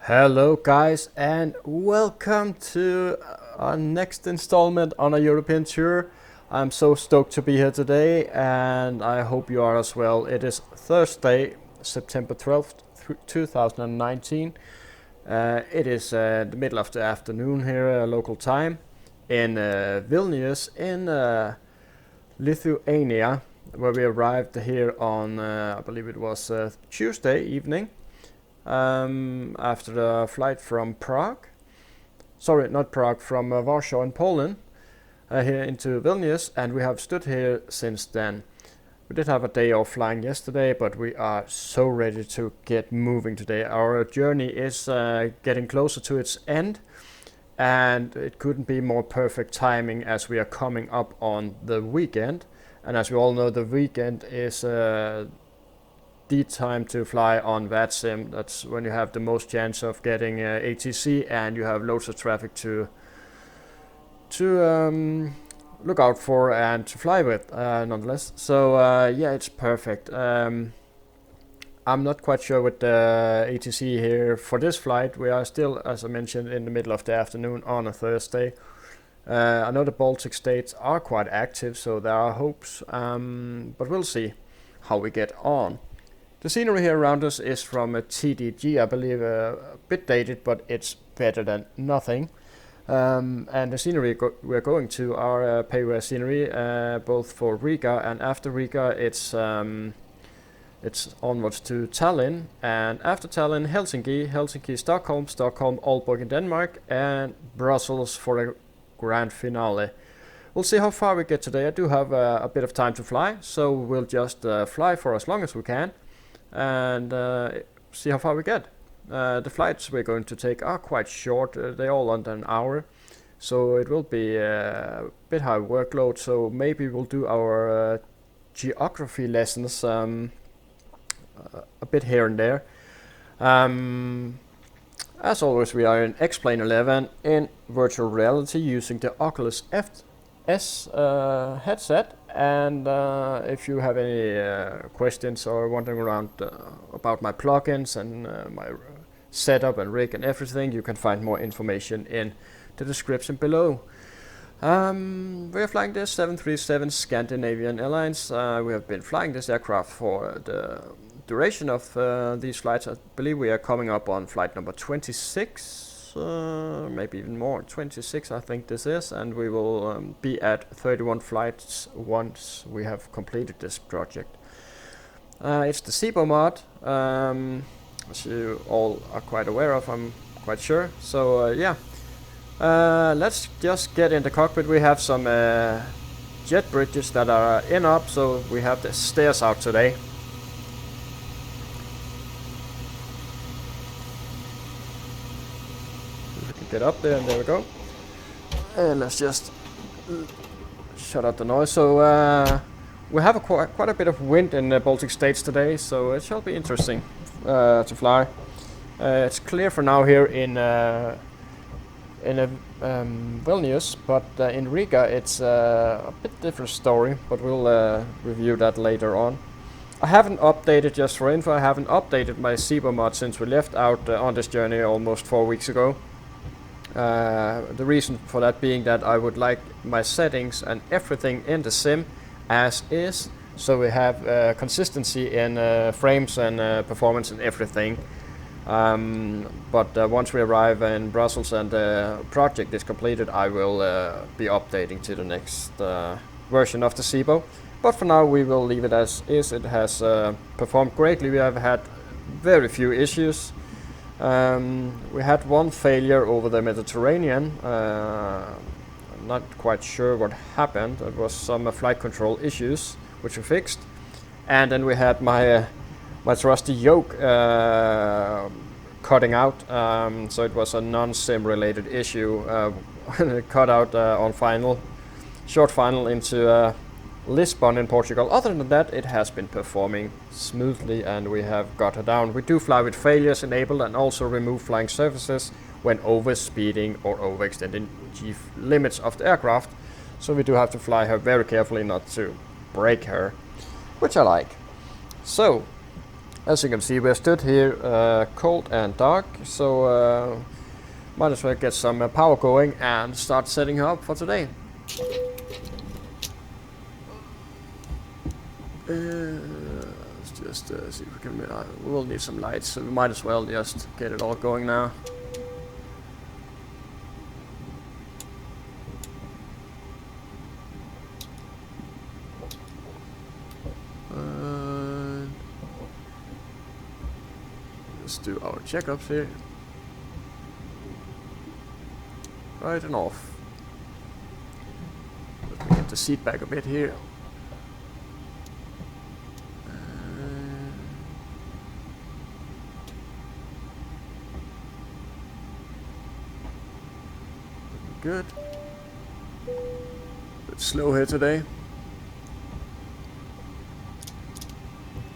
Hello guys and welcome to our next installment on a European tour. I'm so stoked to be here today and I hope you are as well. It is Thursday, September 12th, 2019. It is the middle of the afternoon here, local time, in Vilnius in Lithuania, where we arrived here on, I believe it was Tuesday evening. After the flight from Prague, sorry, not Prague, from Warsaw in Poland, here into Vilnius, and we have stood here since then. We did have a day off flying yesterday, but we are so ready to get moving today. Our journey is getting closer to its end, and it couldn't be more perfect timing as we are coming up on the weekend. And as we all know, the weekend is the time to fly on VATSIM. That's when you have the most chance of getting ATC and you have loads of traffic to look out for and to fly with, nonetheless. So yeah, it's perfect. I'm not quite sure with the ATC here for this flight. We are still, as I mentioned, in the middle of the afternoon on a Thursday. I know the Baltic states are quite active, so there are hopes, but we'll see how we get on. The scenery here around us is from a TDG, I believe, a bit dated, but it's better than nothing. And the scenery we're going to are pay-ware scenery, both for Riga and after Riga. It's onwards to Tallinn, and after Tallinn, Helsinki, Stockholm, Aalborg in Denmark, and Brussels for a grand finale. We'll see how far we get today. I do have a bit of time to fly, so we'll just fly for as long as we can and see how far we get. The flights we're going to take are quite short. They're all under an hour, so it will be a bit high workload. So maybe we'll do our geography lessons a bit here and there. As always, we are in X-Plane 11 in virtual reality using the Oculus FS headset. And if you have any questions or wondering around about my plugins and my setup and rig and everything, you can find more information in the description below. We are flying this 737 Scandinavian Airlines. We have been flying this aircraft for the duration of these flights. I believe we are coming up on flight number 26. Maybe even more, 26 I think this is, and we will be at 31 flights once we have completed this project. It's the SIBO mod, as you all are quite aware of, I'm quite sure. So yeah, let's just get in the cockpit. We have some jet bridges that are up, so we have the stairs out today. Get up there, and there we go. And let's just shut out the noise. So we have quite a bit of wind in the Baltic states today, so it shall be interesting to fly. It's clear for now here in Vilnius, but in Riga it's a bit different story, but we'll review that later on. I haven't updated, just for info, I haven't updated my SIBO mod since we left out on this journey almost 4 weeks ago. The reason for that being that I would like my settings and everything in the sim as is, so we have consistency in frames and performance and everything. But once we arrive in Brussels and the project is completed, I will be updating to the next version of the SIBO. But for now we will leave it as is. It has performed greatly. We have had very few issues. We had one failure over the Mediterranean. I'm not quite sure what happened. It was some flight control issues which we fixed, and then we had my trusty yoke cutting out. So it was a non-sim related issue. It cut out on short final into Lisbon in Portugal. Other than that, it has been performing smoothly and we have got her down. We do fly with failures enabled and also remove flying surfaces when overspeeding or overextending G limits of the aircraft. So we do have to fly her very carefully not to break her, which I like. So As you can see, we're stood here cold and dark, so might as well get some power going and start setting her up for today. Let's just see if we can. We will need some lights, so we might as well just get it all going now. Let's do our checkups here. Right and off. Let me get the seat back a bit here. Good. Bit slow here today.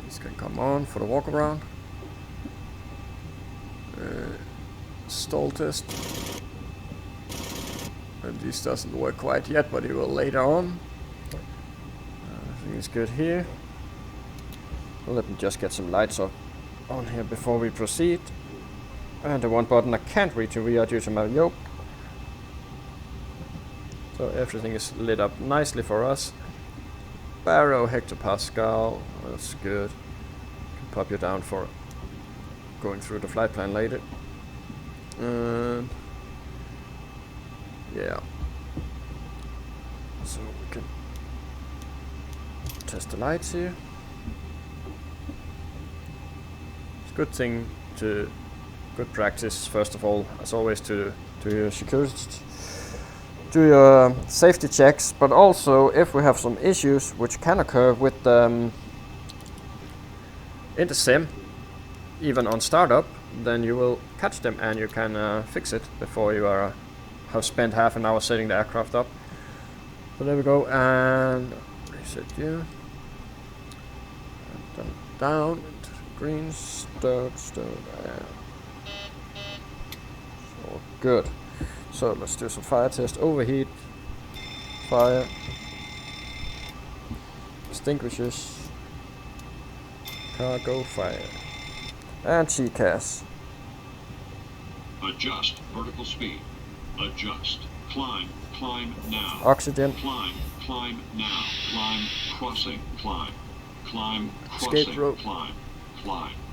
This can come on for the walk around. Stall test. And this doesn't work quite yet, but it will later on. Everything is good here. Well, let me just get some lights up on here before we proceed. And the one button I can't reach over here due to my yoke. So everything is lit up nicely for us. Baro hectopascal, that's good. Can pop you down for going through the flight plan later. And yeah, so we can test the lights here. It's a good thing to, good practice first of all, as always, to do your security, do your safety checks, but also if we have some issues which can occur with in the sim, even on startup, then you will catch them and you can fix it before you have spent half an hour setting the aircraft up. So there we go, and reset you. And then down into green, start, so good. So let's do some fire test. Overheat, fire, extinguishers, cargo, fire, and GCAS. Adjust vertical speed. Adjust. Climb now. Oxygen. Climb now. Climb, crossing, climb. Climb, crossing, Escape rope. Climb.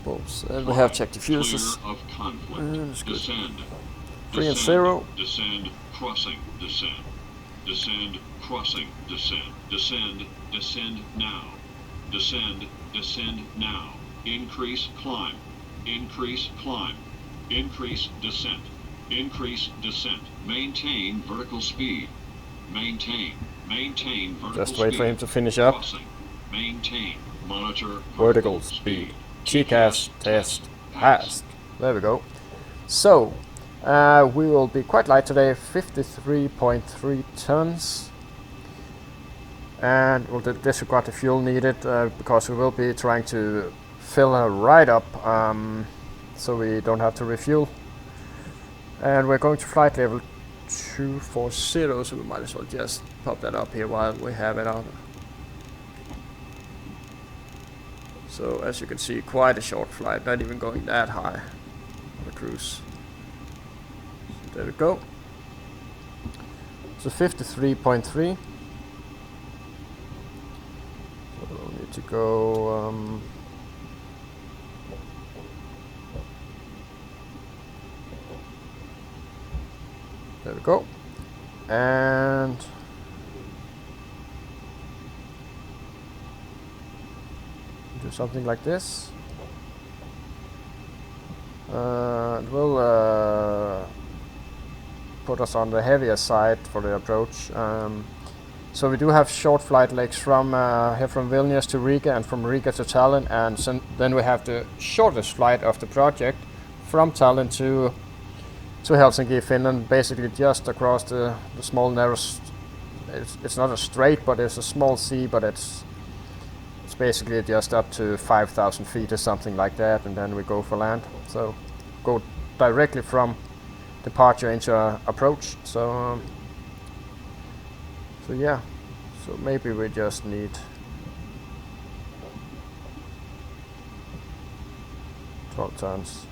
Bolts. And we have checked diffusers. Clear of conflict. That's good. Descend. 3 and 0. Descend, crossing, descend. Descend, crossing, descend. Descend now. Descend now. Increase climb. Increase climb. Increase descent. Increase descent. Maintain vertical speed. Maintain vertical speed. Just wait for him to finish up. Crossing. Maintain. Monitor Vertical speed. GCAS test passed. There we go. So, we will be quite light today, 53.3 tons. And we'll disregard the fuel needed because we will be trying to fill her right up so we don't have to refuel. And we're going to flight level 240, so we might as well just pop that up here while we have it on. So as you can see, quite a short flight, not even going that high on the cruise. So there we go. So 53.3. So we'll need to go there we go. And do something like this. It will put us on the heavier side for the approach. So we do have short flight legs from here from Vilnius to Riga and from Riga to Tallinn, and then we have the shortest flight of the project from Tallinn to Helsinki, Finland, basically just across the small narrow. It's not a strait, but it's a small sea, but it's basically just up to 5,000 feet or something like that, and then we go for land. So go directly from departure into approach. So yeah, so maybe we just need 12 tons.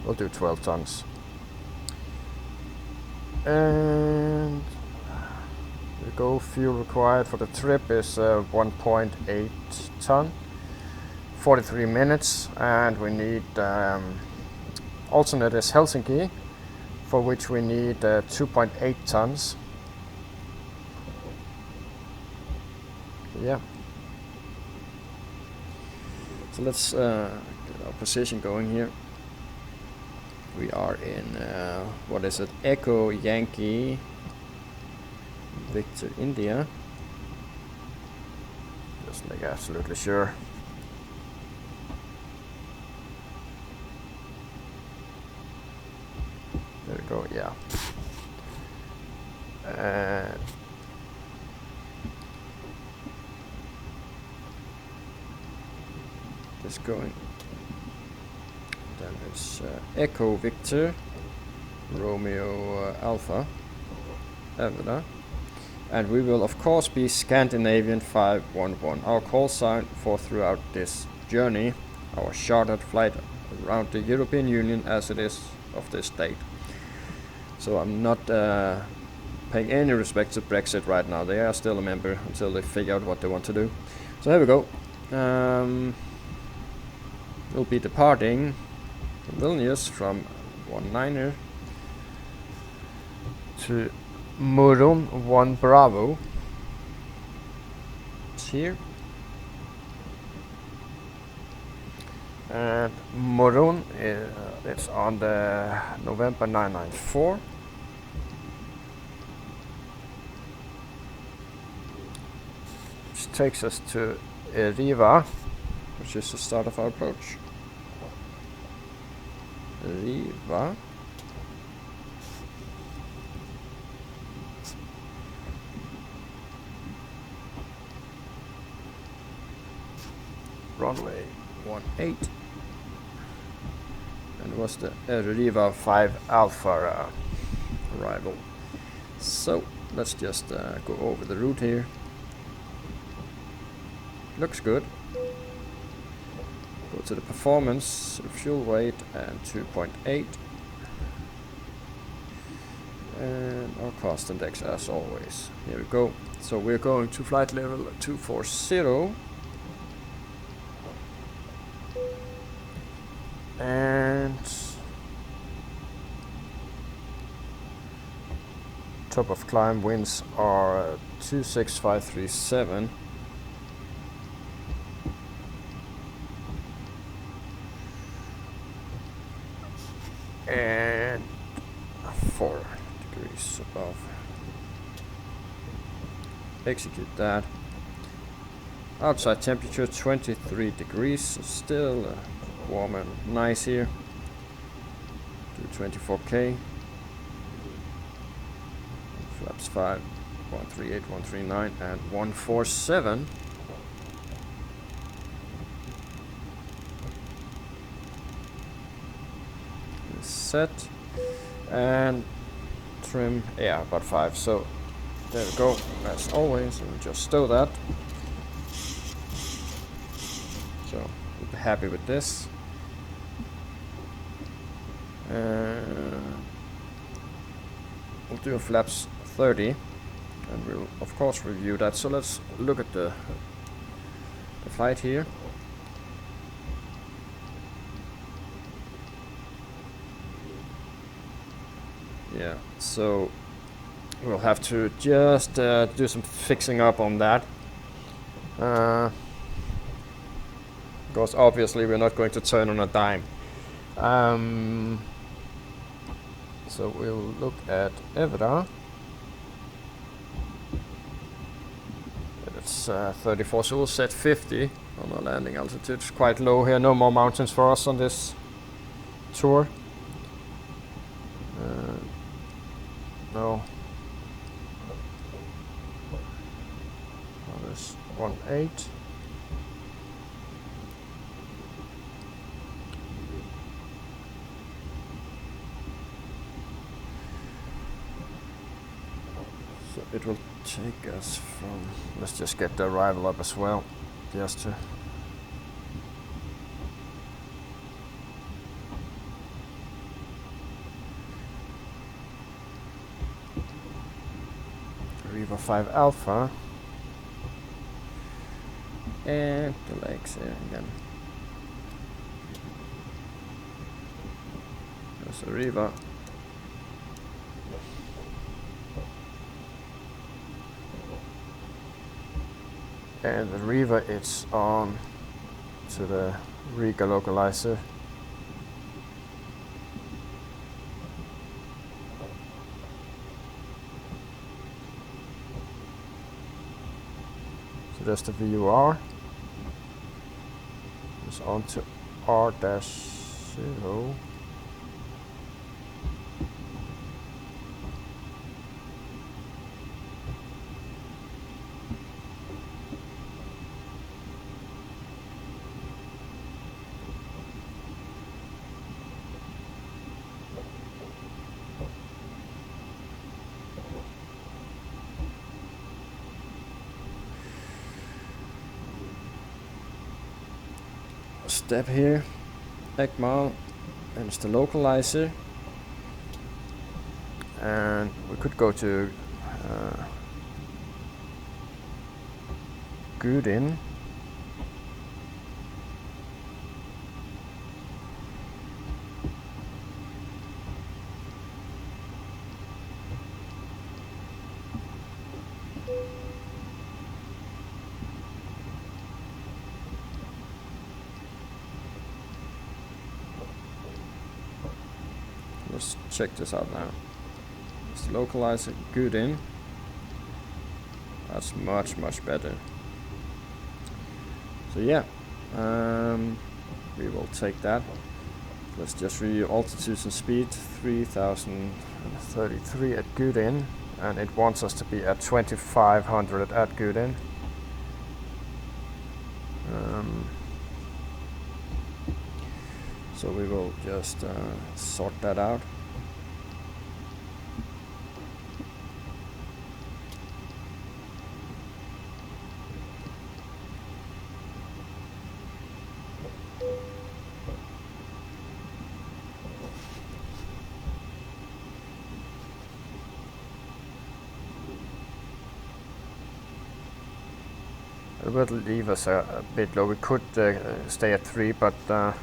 We'll do 12 tons. And the go fuel required for the trip is 1.8 ton, 43 minutes, and we need alternate is Helsinki, for which we need 2.8 tons. Yeah. So let's get our position going here. We are in, what is it, Echo Yankee Victor India. Just make absolutely sure. There we go, yeah. Just going. Then it's Echo Victor Romeo Alpha Evida, and we will of course be Scandinavian 511, our call sign for throughout this journey, our chartered flight around the European Union as it is of this date. So I'm not paying any respect to Brexit right now. They are still a member until they figure out what they want to do. So here we go. We'll be departing from Vilnius from 19er to Murun 1 Bravo. It's here. And Murun, it's on the November 994. Which takes us to Riga, which is the start of our approach. Riga. Runway 18. And it was the Riga 5 Alpha arrival. So let's just go over the route here. Looks good. Go to the performance, fuel weight, and 2.8. And our cost index as always. Here we go. So we're going to flight level 240. And top of climb winds are 26537. And 4 degrees above. Execute that. Outside temperature 23 degrees, still warm and nice here. Do 24k. Flaps 5, 138, 139, and 147. Set and trim, yeah, about 5. So there we go, as always. We'll just stow that. So we'll be happy with this. We'll do a flaps 30, and we'll of course review that. So let's look at the flight here. Yeah, so we'll have to just do some fixing up on that. Because obviously we're not going to turn on a dime. So we'll look at Evra. It's 34, so we'll set 50 on our landing altitude. It's quite low here, no more mountains for us on this tour. No. Oh, there's 18. So it will take us from, let's just get the arrival up as well, just to Riva 5 Alpha, and the legs here again. There's a Riva. And the Riva it's on to the Riga localizer. So that's the VUR. It's on to R-0. Step here, ECMAL, and it's the localizer, and we could go to Gudin. Let's check this out now. It's localizer good in. That's much better. So yeah, we will take that. Let's just review altitudes and speed. 3033 at good in, and it wants us to be at 2500 at good in. So we will just sort that out. It will leave us a bit low. We could stay at 3, but yeah,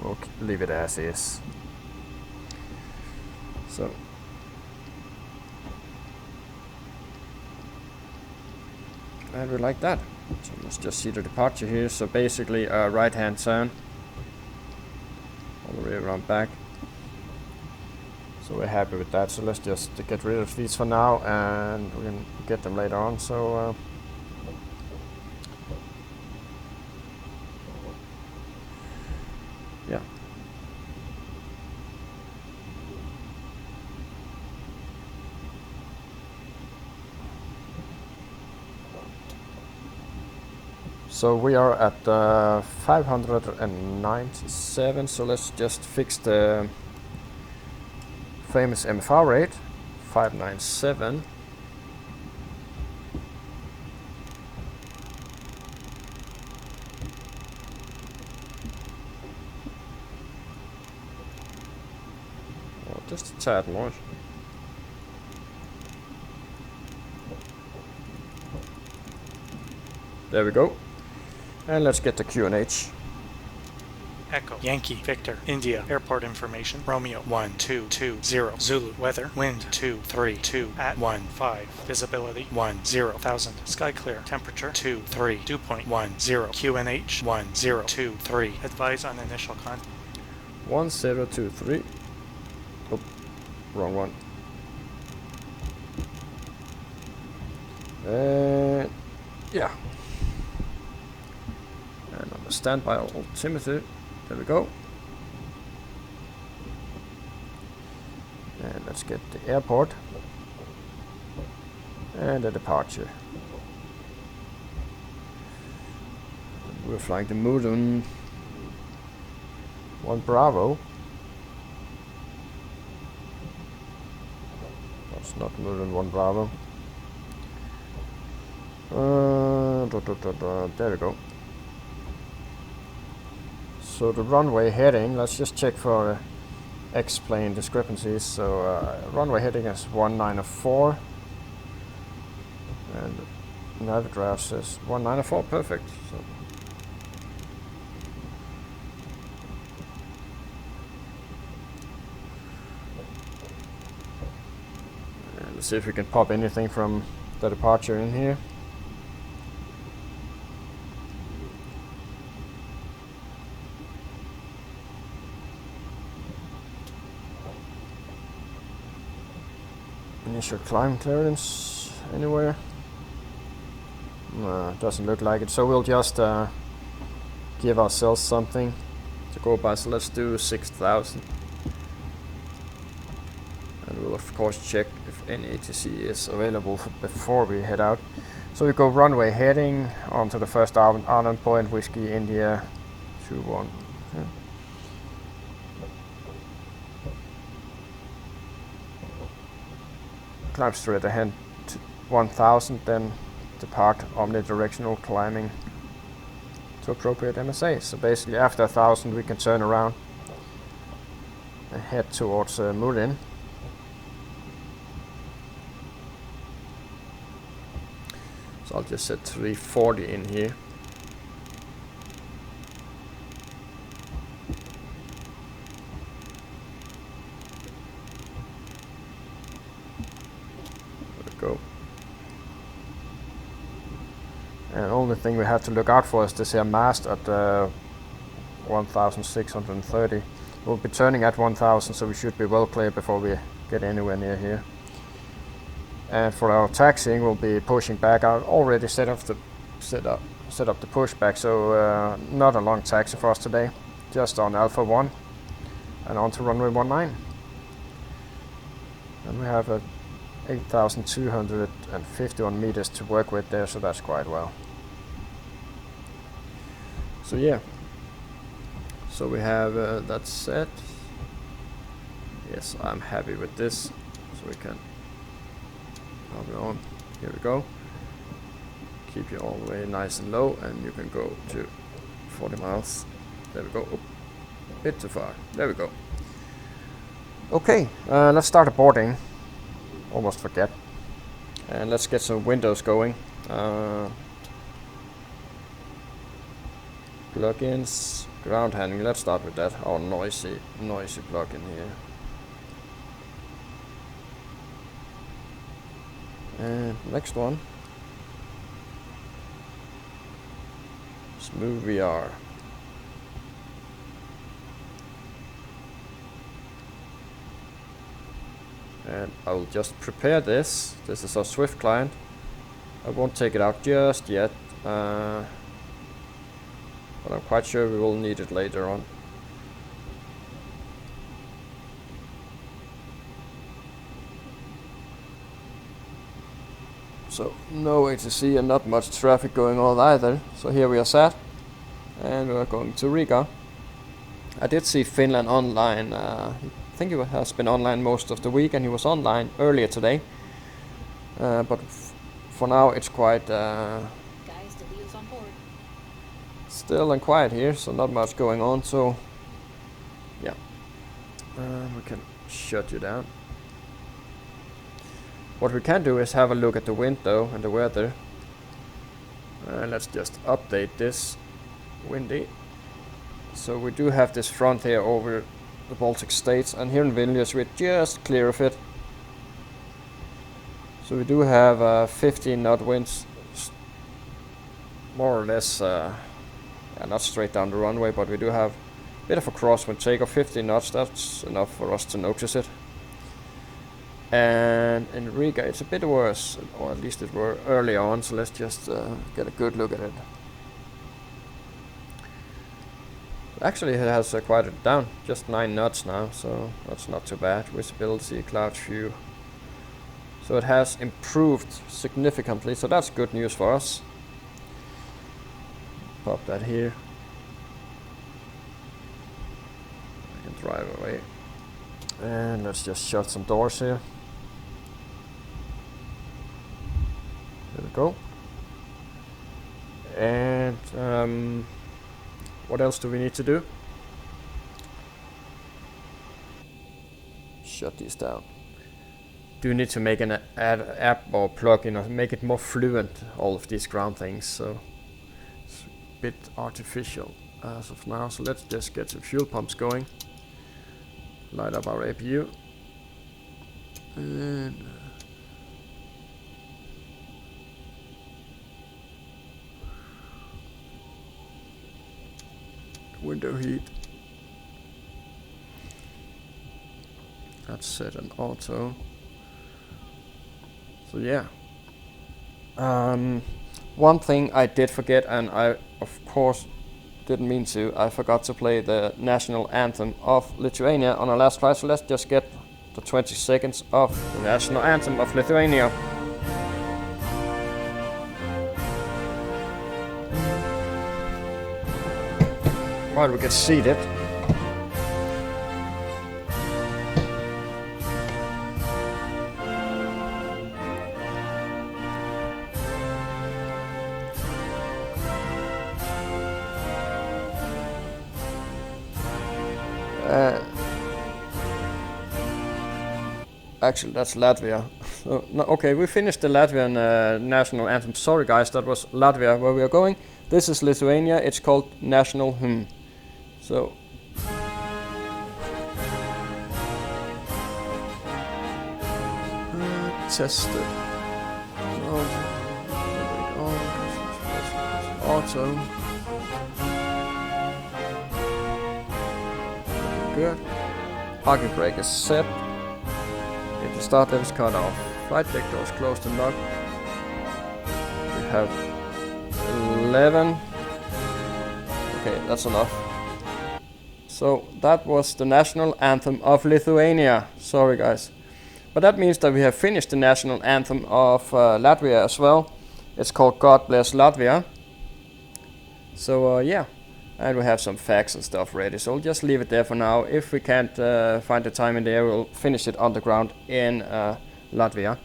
we'll leave it as is. So and we like that. So let's just see the departure here. So basically right hand turn all the way around back. So we're happy with that. So let's just get rid of these for now, and we can get them later on. So yeah. So we are at 597. So let's just fix the famous MFR rate, 597. Oh, just a tad more. There we go. And let's get the QNH. Echo, Yankee, Victor, India, airport information, Romeo 1220, Zulu, weather, wind 232 at 15, visibility 10,000, sky clear, temperature 23, dew point 10, QNH 1023, advise on initial contact. 1023. Oh, wrong one. Yeah. And on the standby altimeter. There we go. And let's get the airport and the departure. We're flying the Mudun 1 Bravo. It's not more than 1 Bravo. There we go. So the runway heading, let's just check for X-plane discrepancies. So runway heading is 194. And Navigraph says 194, perfect. So and let's see if we can pop anything from the departure in here. Initial climb clearance anywhere? No, doesn't look like it. So we'll just give ourselves something to go by. So let's do 6,000. And we'll of course check if any ATC is available before we head out. So we go runway heading onto the first island point, Whiskey India 21. Okay. Climb straight ahead to 1000, then depart omnidirectional climbing to appropriate MSA. So basically after 1000 we can turn around and head towards Murin. So I'll just set 340 in here. Go. And only thing we have to look out for is this here mast at 1630. We'll be turning at 1000, so we should be well clear before we get anywhere near here. And for our taxiing, we'll be pushing back. I already set up the pushback, so not a long taxi for us today. Just on Alpha 1 and on to runway 19. And we have a 8,251 meters to work with there, so that's quite well. So yeah, so we have that set. Yes, I'm happy with this, so we can pop it on. Here we go. Keep you all the way nice and low, and you can go to 40 miles. There we go. Oh, a bit too far. There we go. Okay, let's start boarding. Almost forget. And let's get some windows going. Plugins, ground handling. Let's start with that. Our noisy plugin here. And next one. Smooth VR. And I will just prepare this. This is our Swift client. I won't take it out just yet, but I'm quite sure we will need it later on. So no ATC and not much traffic going on either. So here we are sat, and we are going to Riga. I did see Finland online. I think he has been online most of the week, and he was online earlier today. But for now it's quite Guys, the wheels on board. Still and quiet here, so not much going on. So yeah, we can shut you down. What we can do is have a look at the wind though and the weather. Let's just update this. Windy. So we do have this front here over the Baltic states, and here in Vilnius we're just clear of it. So we do have 15 knot winds, more or less, not straight down the runway, but we do have a bit of a crosswind takeoff, 15 knots, that's enough for us to notice it. And in Riga it's a bit worse, or at least it were early on, so let's just get a good look at it. Actually it has quieted down, just 9 knots now, so that's not too bad. Visibility, cloud view. So it has improved significantly, so that's good news for us. Pop that here. I can drive away. And let's just shut some doors here. There we go. And what else do we need to do? Shut these down. Do you need to make an app or plugin or make it more fluent, all of these ground things, so it's a bit artificial as of now. So let's just get some fuel pumps going, light up our APU, and window heat. That's set on auto. So yeah. One thing I did forget, and I of course didn't mean to, I forgot to play the national anthem of Lithuania on our last flight, so let's just get the 20 seconds of the national anthem of Lithuania. While we get seated. Actually, that's Latvia. So, no, okay, we finished the Latvian national anthem. Sorry guys, that was Latvia where we are going. This is Lithuania, it's called national hymn. So, tested. Auto. Good. Parking brake is set. If the start level is cut off. Flight deck doors closed and locked. We have 11. Okay, that's enough. So that was the national anthem of Lithuania. Sorry guys. But that means that we have finished the national anthem of Latvia as well. It's called God Bless Latvia. So yeah. And we have some facts and stuff ready, so we'll just leave it there for now. If we can't find the time in there, we'll finish it on the ground in Latvia.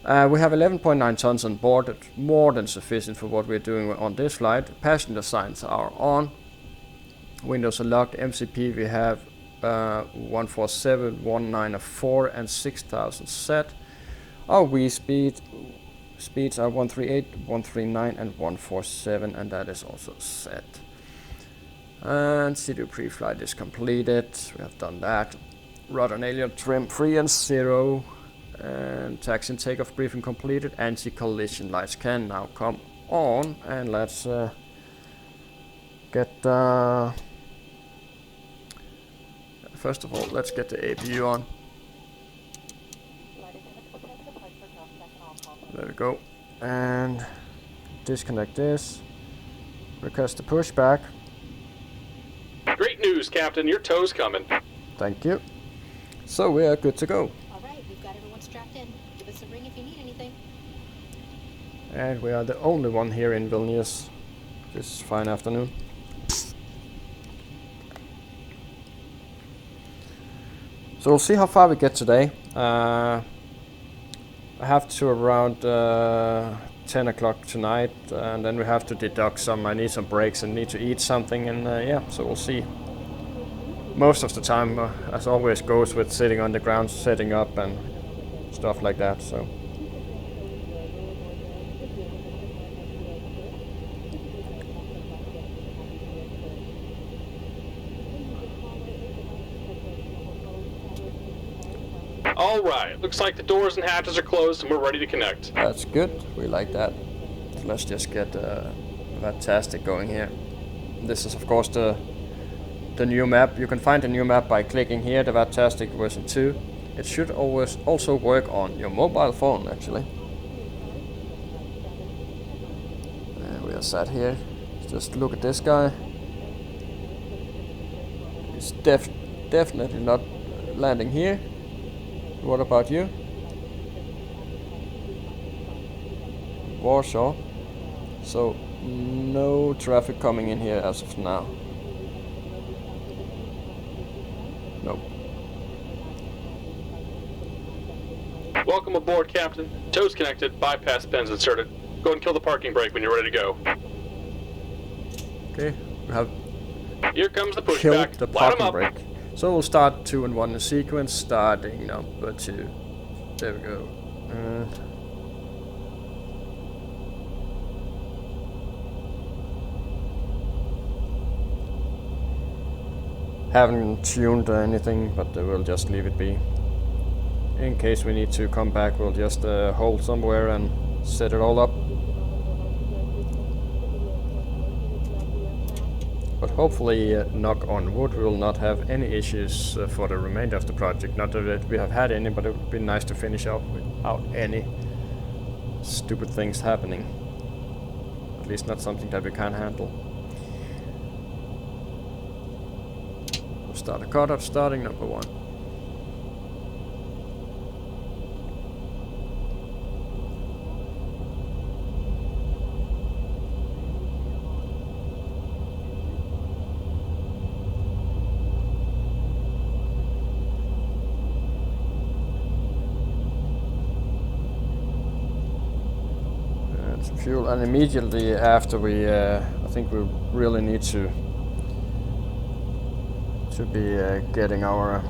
We have 11.9 tons on board. It's more than sufficient for what we're doing on this flight. Passenger signs are on. Windows are locked. MCP we have 147, 194 and 6000 set. Our V speeds are 138, 139 and 147, and that is also set. And CDU pre-flight is completed. We have done that. Rudder and alien trim 3 and 0. And taxi and takeoff briefing completed. Anti-collision lights can now come on. And let's get... first of all, let's get the APU on. There we go. And disconnect this. Request the pushback. Great news, Captain. Your tow's coming. Thank you. So we are good to go. All right, we've got everyone strapped in. Give us a ring if you need anything. And we are the only one here in Vilnius this fine afternoon. So we'll see how far we get today. I have to around 10 o'clock tonight, and then we have to deduct some. I need some breaks and need to eat something, and yeah, so we'll see. Most of the time, as always goes with sitting on the ground, setting up and stuff like that, so. All right. Looks like the doors and hatches are closed and we're ready to connect. That's good. We like that. So let's just get Fantastic going here. This is of course the new map. You can find the new map by clicking here, the Fantastic version 2. It should always also work on your mobile phone actually. And we are sat here. Just look at this guy. He's definitely not landing here. What about you? Warsaw. So no traffic coming in here as of now. Nope. Welcome aboard, Captain. Toes connected, bypass pins inserted. Go ahead and kill the parking brake when you're ready to go. Okay, we have Here comes the killed pushback. the Light 'em parking up. brake. So we'll start 2 and 1 in sequence, starting number 2. There we go. Haven't tuned anything, but we'll just leave it be. In case we need to come back, we'll just hold somewhere and set it all up. But hopefully, knock on wood, we will not have any issues for the remainder of the project. Not that we have had any, but it would be nice to finish up without any stupid things happening. At least not something that we can't handle. We'll start a cutoff, starting number 1. Fuel, and immediately after we, I think we really need to be getting our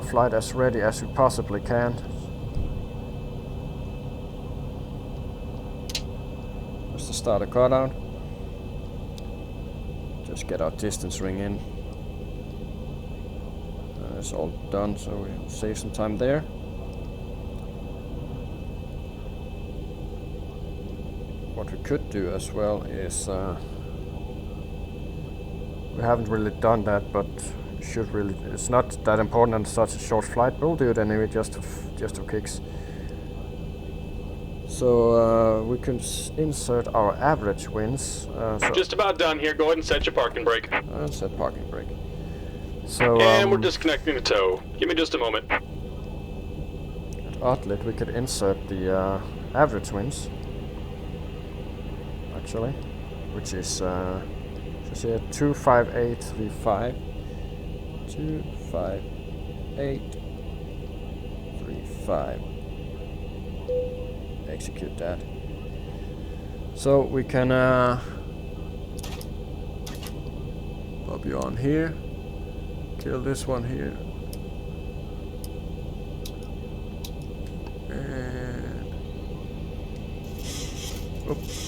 flight as ready as we possibly can. Just to start a cutout. Just get our distance ring in. It's all done, so we'll save some time there. What we could do as well is, we haven't really done that, but should really. It's not that important on such a short flight. We'll do it anyway, just to kicks. So we can insert our average winds. So Just about done here. Go ahead and set your parking brake. set parking brake. So And we're disconnecting the tow. Give me just a moment. At outlet, we could insert the average winds. Actually, which is just here 25835. 25835. Execute that. So we can pop you on here. Kill this one here. And oops.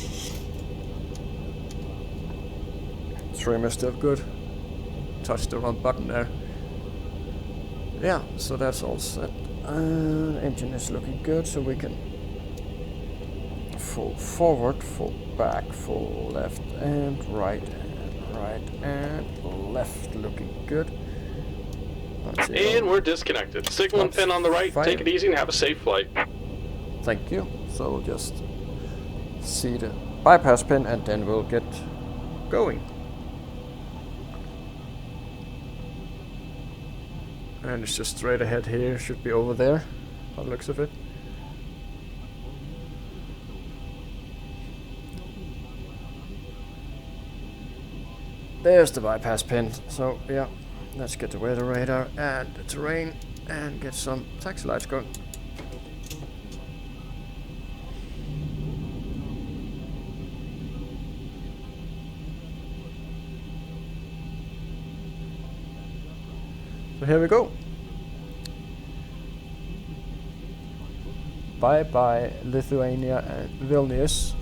Trim is still good. Touch the wrong button there. Yeah, so that's all set. Engine is looking good, so we can full forward, full back, full left and right and left, looking good. And we're disconnected. Signal and pin on the right. Take it easy and have a safe flight. Thank you. So we'll just see the bypass pin and then we'll get going. And it's just straight ahead here, should be over there, by the looks of it. There's the bypass pin. So yeah, let's get the weather radar and the terrain and get some taxi lights going. So here we go. Bye bye Lithuania and Vilnius.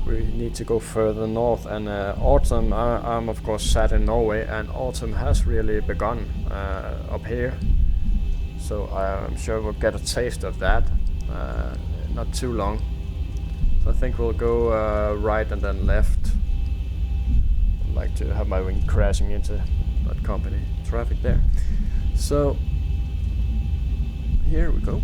We need to go further north, and autumn, I'm of course sat in Norway, and autumn has really begun up here. So I'm sure we'll get a taste of that, not too long. So I think we'll go right and then left. I'd like to have my wing crashing into that company traffic there. So here we go.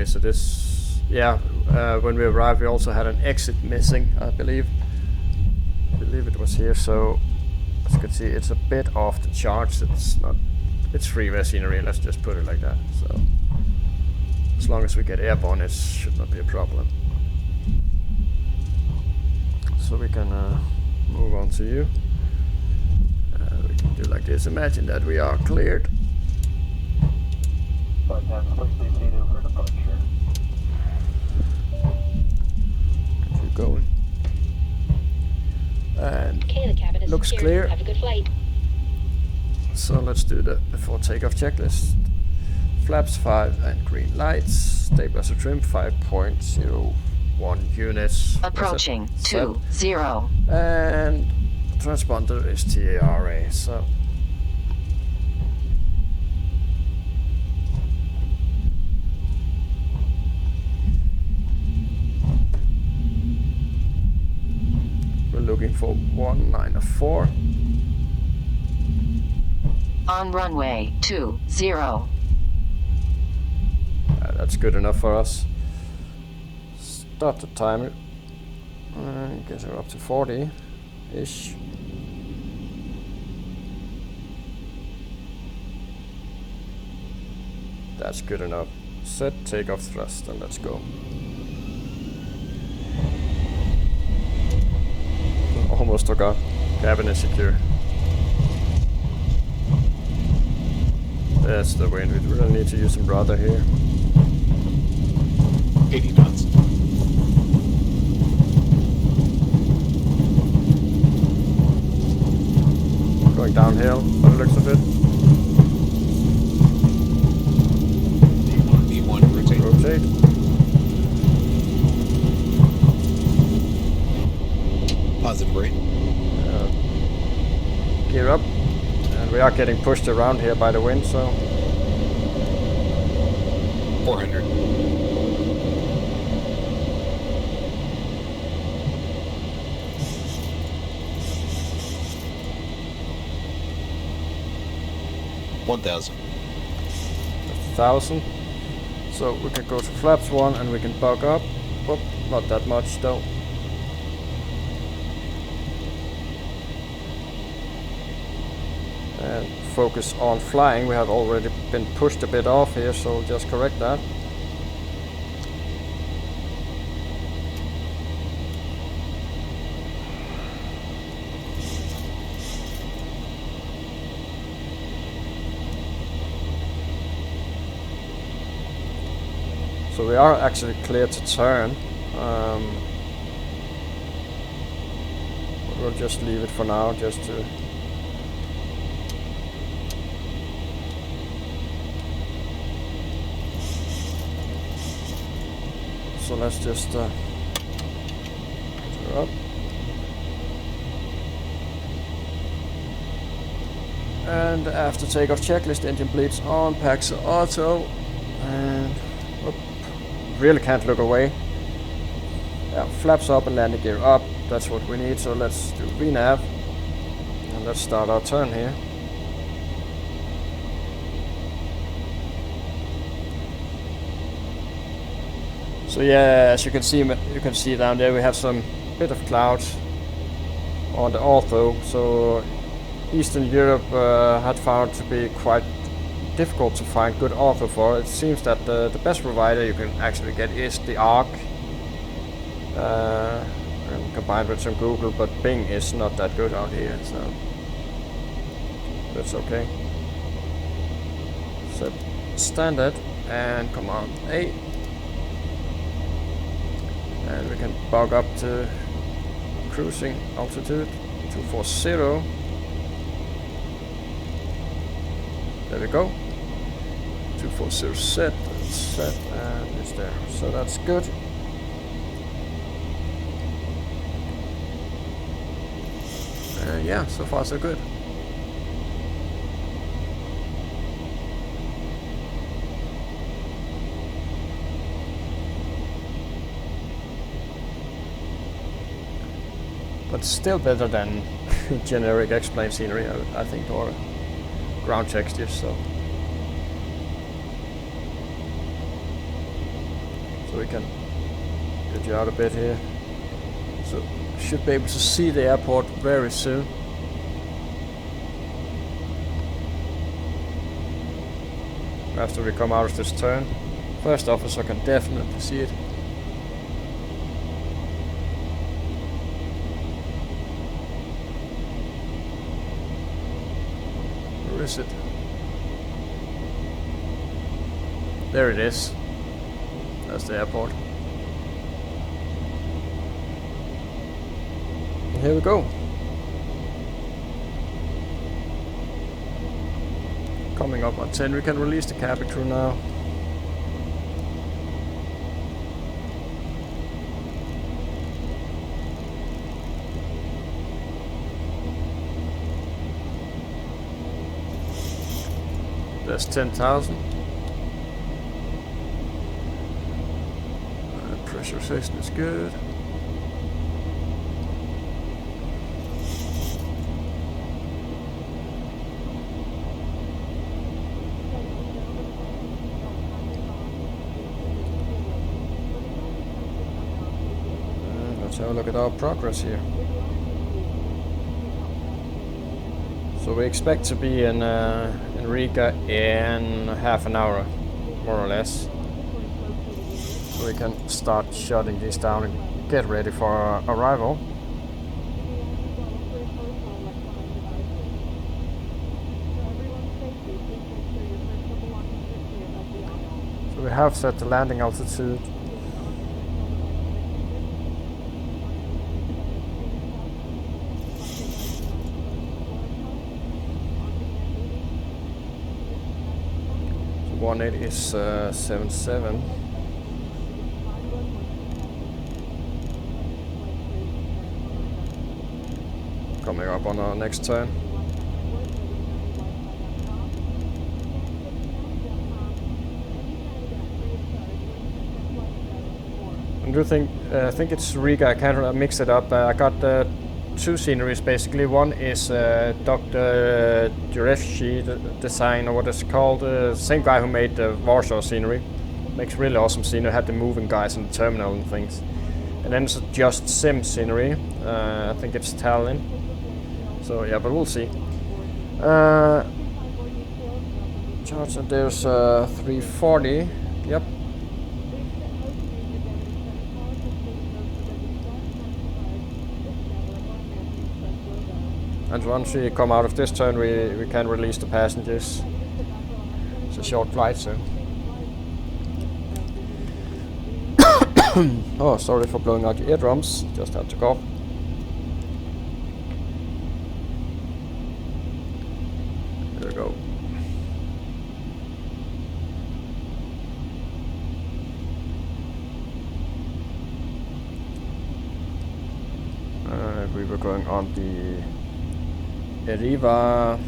anyway, so this, yeah, when we arrived we also had an exit missing, I believe it was here, so as you can see it's a bit off the charts. It's freeware scenery, let's just put it like that. So as long as we get airborne it should not be a problem. So we can move on to you. We can do like this. Imagine that we are cleared. Keep going. And Okay, the cabin is looks secured. clear. Have a good flight. So let's do the before takeoff checklist. Flaps 5 and green lights. Stabilizer trim 5.01 units. Approaching 20. And transponder is TARA. So we're looking for 194. On runway 20. That's good enough for us. Start the timer. Get her up to 40-ish. That's good enough. Set takeoff thrust and let's go. Almost forgot. Cabin is secure. That's the wind. We really need to use some rudder here. 80 knots. Going downhill by the looks of it. V1, rotate. Rotate. Positive rate. Gear up. And we are getting pushed around here by the wind, so 400. $1,000. 1,000. So we can go to flaps 1 and we can bug up. Whoop, not that much though. And focus on flying. We have already been pushed a bit off here, so just correct that. So we are actually clear to turn. We'll just leave it for now, just to so let's just turn up. And after takeoff checklist, engine bleeds on, packs auto, and whoop, really can't look away. Yeah, flaps up and landing gear up, that's what we need. So let's do VNAV and let's start our turn here. So yeah, as you can see down there, we have some bit of clouds on the ortho. So Eastern Europe had found to be quite difficult to find good ortho for. It seems that the best provider you can actually get is the ARC, and combined with some Google, but Bing is not that good out here, so that's okay. Set standard and command A. And we can bug up to cruising altitude 240. There we go. 240 set and it's there. So that's good. Yeah, so far so good. But still better than generic X-plane scenery, I think, or ground textures. So So we can get you out a bit here. So should be able to see the airport very soon. After we come out of this turn. First officer can definitely see it. Where is it? There it is. That's the airport. And here we go. Coming up on 10, we can release the cabin crew now. That's 10,000. Pressurization is good. Let's have a look at our progress here. So we expect to be in Riga in half an hour, more or less. So we can start shutting these down and get ready for our arrival. So we have set the landing altitude. So 18 is 77. Coming up on our next turn. I do think it's Riga. I can't mix it up. I got two sceneries basically. One is Dr. Jurevski design, or what it's called. Same guy who made the Warsaw scenery. Makes really awesome scenery. Had the moving guys in the terminal and things. And then it's just sim scenery. I think it's Tallinn. So yeah, but we'll see. Charge, and there's 340. Yep. And once we come out of this turn, we can release the passengers. It's a short flight, so. Oh, sorry for blowing out your eardrums. Just had to cough. There we go. We were going on the Riga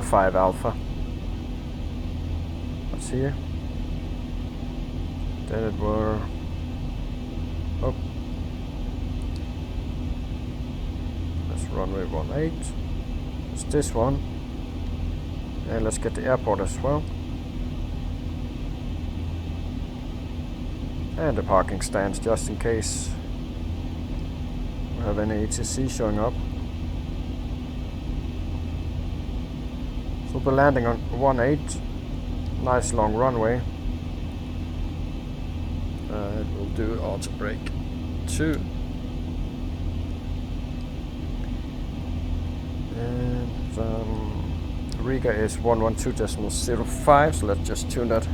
5 Alpha. What's here? Then it were. Oh. That's runway 18. It's this one. And let's get the airport as well. And the parking stands just in case we have any ATC showing up. So we're landing on 18. Nice long runway. It will do auto brake 2. And Riga is 112.05, so let's just tune that.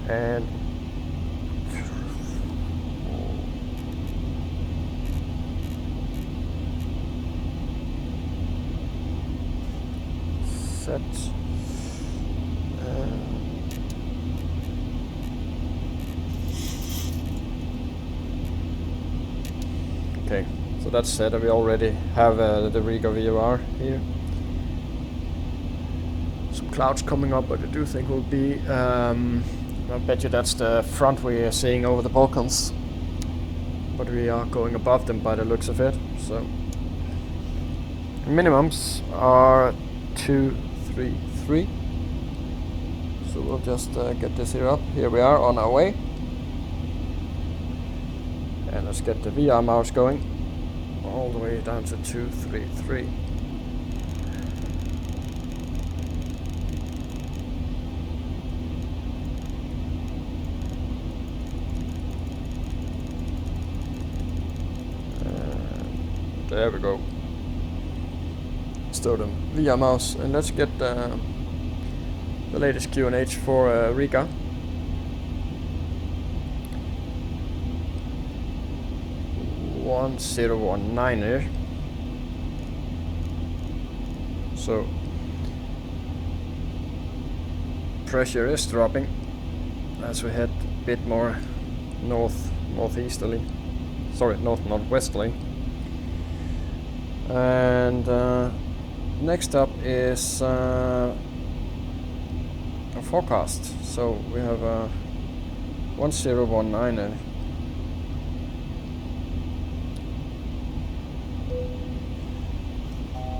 And set. Okay, so that's set. We already have the Riga VOR here. Some clouds coming up, but I do think will be. I bet you that's the front we are seeing over the Balkans. But we are going above them by the looks of it. So minimums are 233. So we'll just get this here up. Here we are on our way. And let's get the VR mouse going all the way down to 233. There we go. Stow the VR mouse, and let's get the latest QNH for Riga. .1019 so pressure is dropping as we head a bit more northeasterly, sorry, northwesterly. And next up is a forecast. So we have 1019.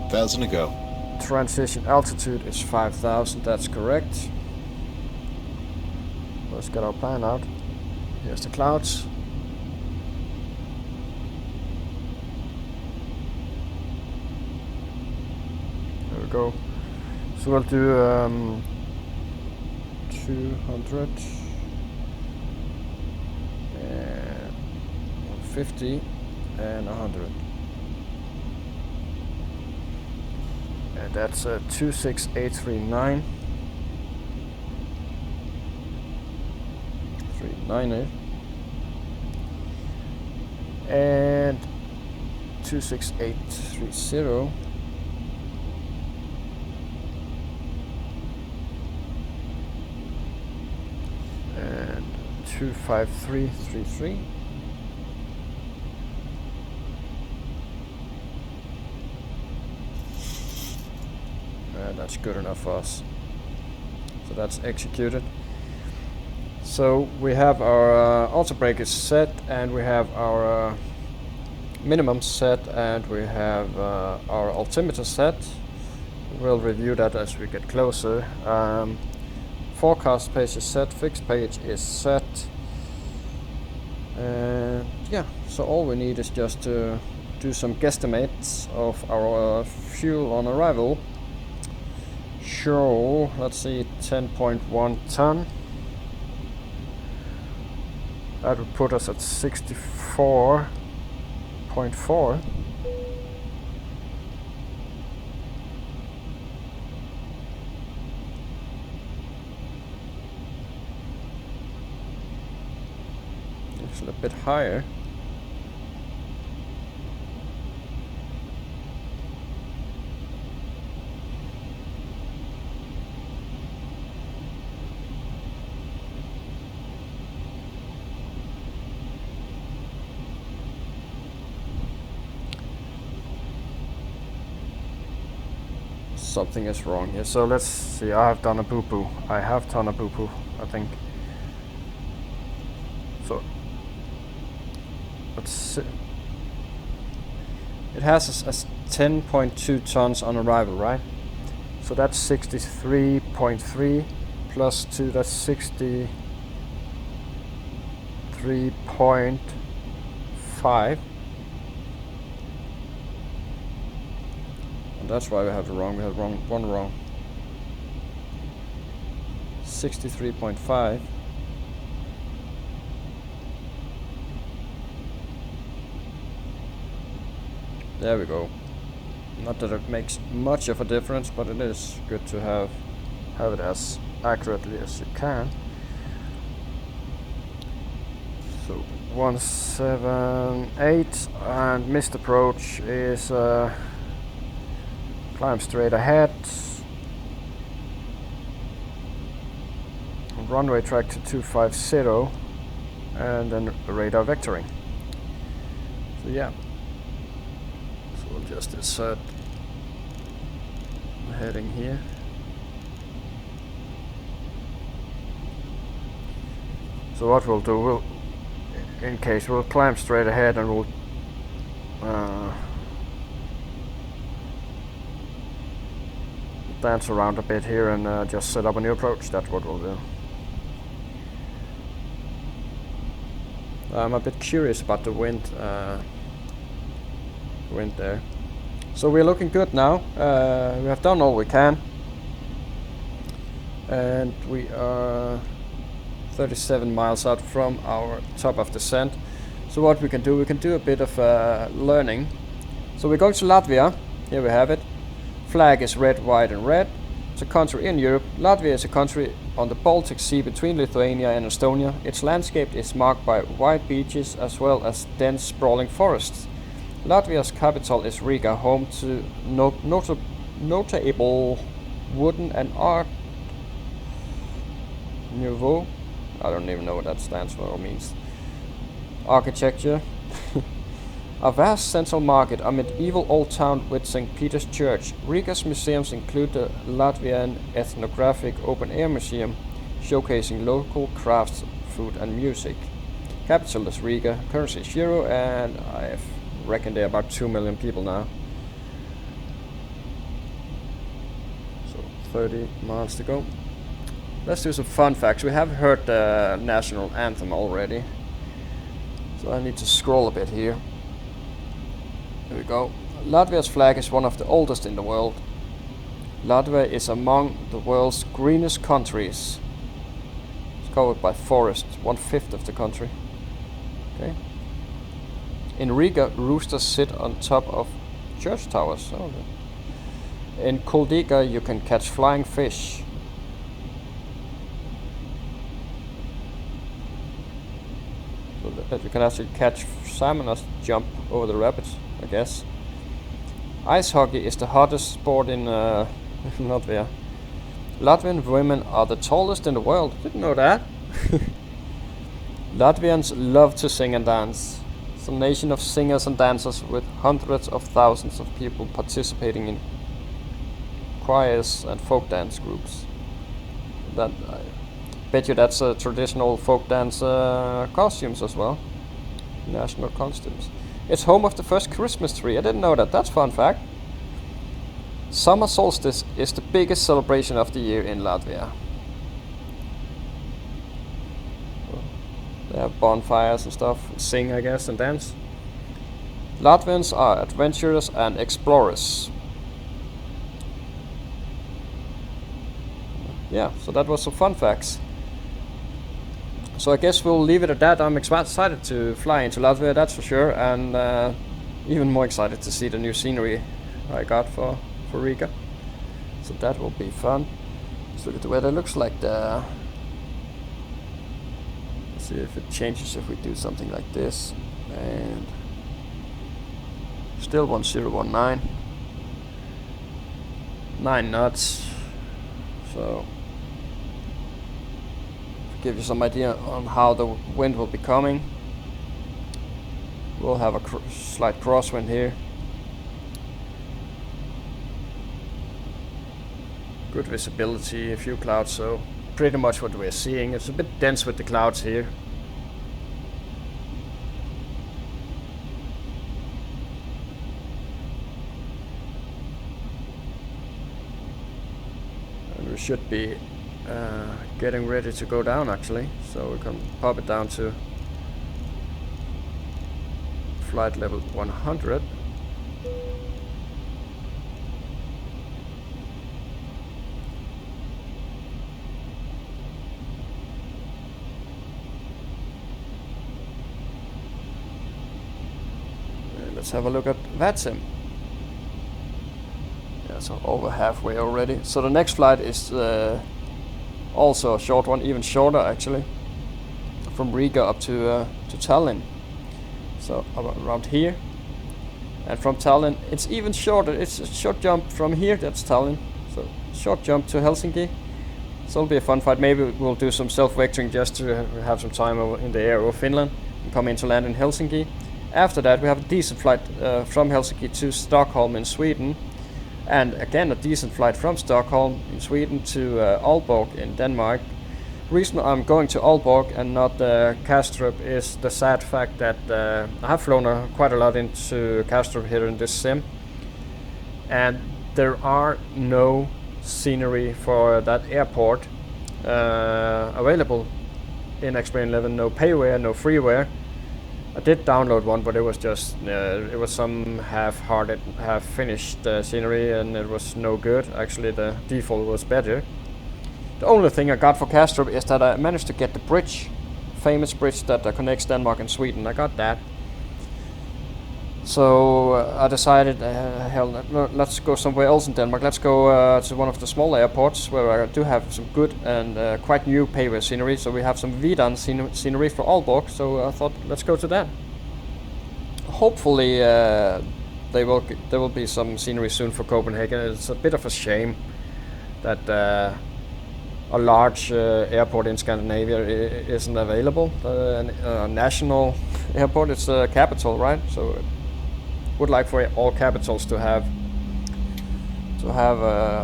Thousand to go. Transition altitude is 5,000. That's correct. Let's get our plan out. Here's the clouds. There we go. So we'll do 200 and 150 and 100. And that's 26839. 39 and 26830. And 25333. And that's good enough for us. So that's executed. So we have our auto brake set, and we have our minimum set, and we have our altimeter set. We'll review that as we get closer. Forecast page is set, fixed page is set, and yeah, so all we need is just to do some guesstimates of our fuel on arrival. So let's see, 10.1 ton. That would put us at 64.4. It's a bit higher. Something is wrong here. So let's see. I have done a boo-boo. I think. So let's see. It has as 10.2 tons on arrival, right? So that's 63.3 plus 2. That's 63.5. That's why we have it wrong. We have one wrong. 63.5. There we go. Not that it makes much of a difference, but it is good to have it as accurately as you can. So 178, and missed approach is climb straight ahead. Runway track to 250, and then radar vectoring. So yeah. So we'll just insert the heading here. So what we'll do, in case we'll climb straight ahead, and we'll dance around a bit here and just set up a new approach. That's what we'll do. I'm a bit curious about the wind there. So we're looking good now. We have done all we can, and we are 37 miles out from our top of descent. So what we can do a bit of learning. So we're going to Latvia. Here we have it. Flag is red, white and red. It's a country in Europe. Latvia is a country on the Baltic Sea between Lithuania and Estonia. Its landscape is marked by white beaches as well as dense sprawling forests. Latvia's capital is Riga, home to notable wooden and art nouveau. I don't even know what that stands for or means. Architecture. A vast central market, a medieval old town with St. Peter's Church. Riga's museums include the Latvian Ethnographic Open Air Museum, showcasing local crafts, food and music. Capital is Riga, currency is euro, and I reckon there are about 2 million people now. So 30 miles to go. Let's do some fun facts. We have heard the national anthem already, so I need to scroll a bit here. Here we go. Latvia's flag is one of the oldest in the world. Latvia is among the world's greenest countries. It's covered by forest, 1/5 of the country. Okay. In Riga, roosters sit on top of church towers. Oh, okay. In Kuldiga, you can catch flying fish. So that you can actually catch salmon as jump over the rapids, I guess. Ice hockey is the hottest sport in Latvia. Latvian women are the tallest in the world. Didn't know that. Latvians love to sing and dance. It's a nation of singers and dancers with hundreds of thousands of people participating in choirs and folk dance groups. That I bet you that's traditional folk dance costumes as well. National costumes. It's home of the first Christmas tree. I didn't know that. That's a fun fact. Summer solstice is the biggest celebration of the year in Latvia. They have bonfires and stuff, sing I guess and dance. Latvians are adventurous and explorers. Yeah, so that was some fun facts. So I guess we'll leave it at that. I'm excited to fly into Latvia, that's for sure, and even more excited to see the new scenery I got for Riga. So that will be fun. Let's look at the weather. Looks like the... Let's see if it changes if we do something like this. And still 1019. 9 knots. So give you some idea on how the wind will be coming. We'll have a slight crosswind here. Good visibility, a few clouds, so pretty much what we're seeing. It's a bit dense with the clouds here. And we should be getting ready to go down actually, so we can pop it down to flight level 100. Let's have a look at VATSIM. Yeah, so over halfway already. So the next flight is also a short one, even shorter actually, from Riga up to Tallinn. So around here, and from Tallinn it's even shorter. It's a short jump from here, that's Tallinn. So short jump to Helsinki. So it'll be a fun flight. Maybe we'll do some self-vectoring just to have some time over in the air over Finland and come in to land in Helsinki. After that we have a decent flight from Helsinki to Stockholm in Sweden, and again a decent flight from Stockholm in Sweden to Aalborg in Denmark. Reason I'm going to Aalborg and not Kastrup is the sad fact that I have flown quite a lot into Kastrup here in this sim, and there are no scenery for that airport available in Explain 11. No payware, no freeware. I did download one, but it was just it was some half-hearted, half-finished scenery, and it was no good. Actually, the default was better. The only thing I got for Kastrup is that I managed to get the bridge, famous bridge that connects Denmark and Sweden. I got that. So I decided, hell, let's go somewhere else in Denmark. Let's go to one of the small airports where I do have some good and quite new payware scenery. So we have some Vidan scenery for Aalborg. So I thought, let's go to that. Hopefully there will be some scenery soon for Copenhagen. It's a bit of a shame that a large airport in Scandinavia isn't available. A national airport, it's a capital, right? So would like for all capitals to have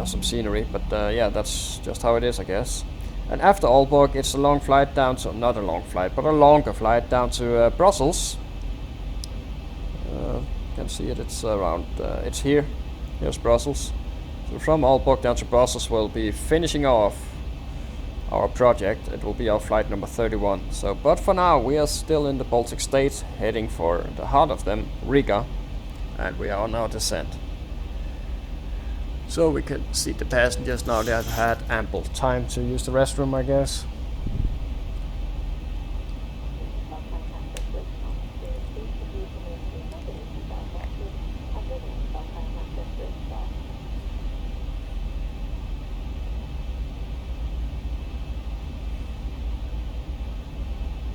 some scenery, but yeah, that's just how it is, I guess. And after Aalborg, it's a long flight down to, not a long flight, but a longer flight down to Brussels. You can see it, it's around, it's here, here's Brussels. So from Aalborg down to Brussels, we'll be finishing off our project. It will be our flight number 31. So, but for now, we are still in the Baltic states, heading for the heart of them, Riga. And we are on our descent. So we can see the passengers now. They have had ample time to use the restroom, I guess.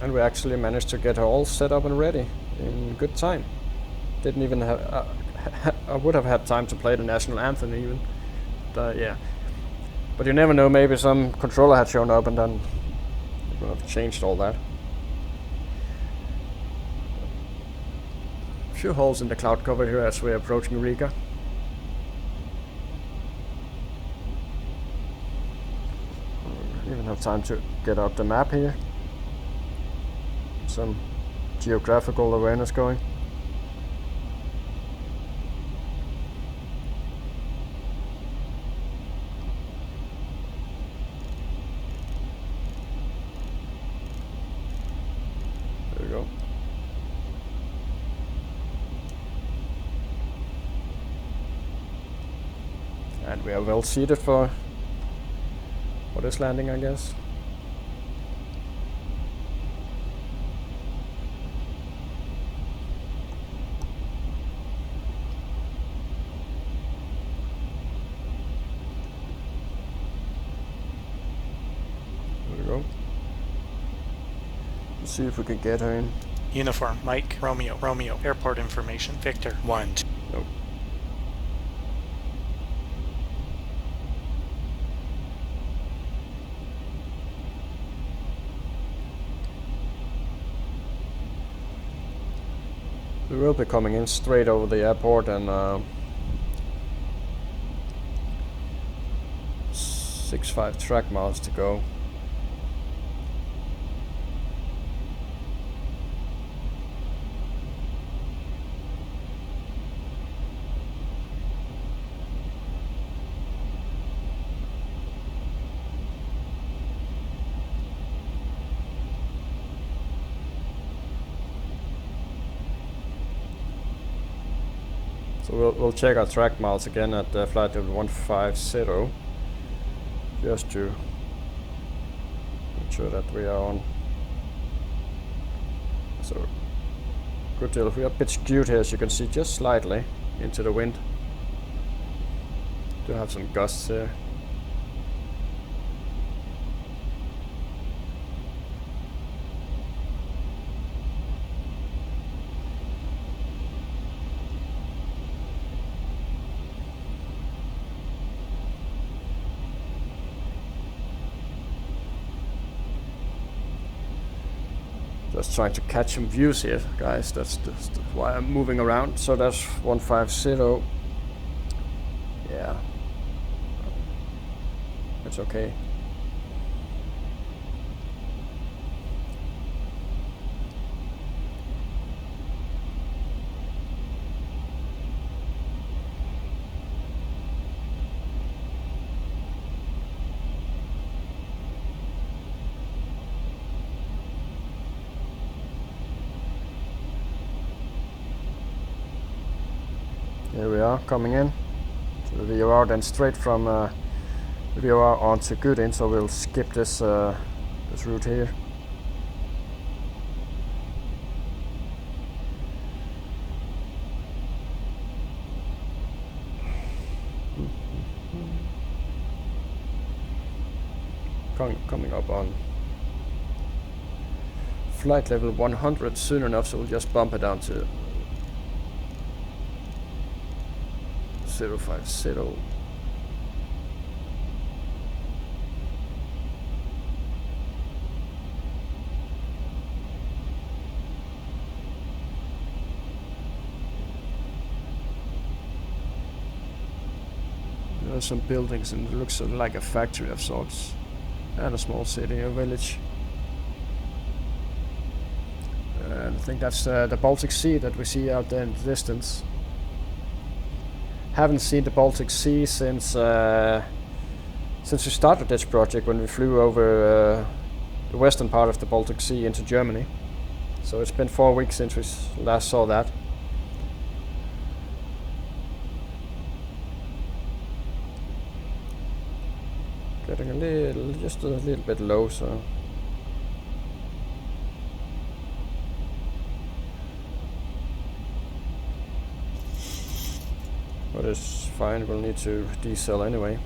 And we actually managed to get her all set up and ready in good time. Didn't even have, I would have had time to play the national anthem even, but yeah. But you never know, maybe some controller had shown up and then it would have changed all that. A few holes in the cloud cover here as we're approaching Riga. Even have time to get out the map here. Some geographical awareness going. And we are well seated for this landing, I guess. There we go. Let's see if we can get her in. Uniform, Mike, Romeo, Romeo, airport information, Victor, 1. Nope. We will be coming in straight over the airport and 6.5 track miles to go. So we'll check our track miles again at flight level 150, just to make sure that we are on. So good deal. We are a bit skewed here, as you can see, just slightly into the wind. Do have some gusts here. Just trying to catch some views here, guys. That's why I'm moving around. So that's 150. Yeah, it's okay. Here we are coming in to the VOR, then straight from the VOR onto Gudin, so we'll skip this this route here. Coming up on flight level 100 soon enough, so we'll just bump it down to 050. There are some buildings and it looks like a factory of sorts. And a small city, a village. And I think that's the Baltic Sea that we see out there in the distance. Haven't seen the Baltic Sea since we started this project, when we flew over the western part of the Baltic Sea into Germany. So it's been 4 weeks since we last saw that. Getting just a little bit low, so but it's fine. We'll need to decel anyway.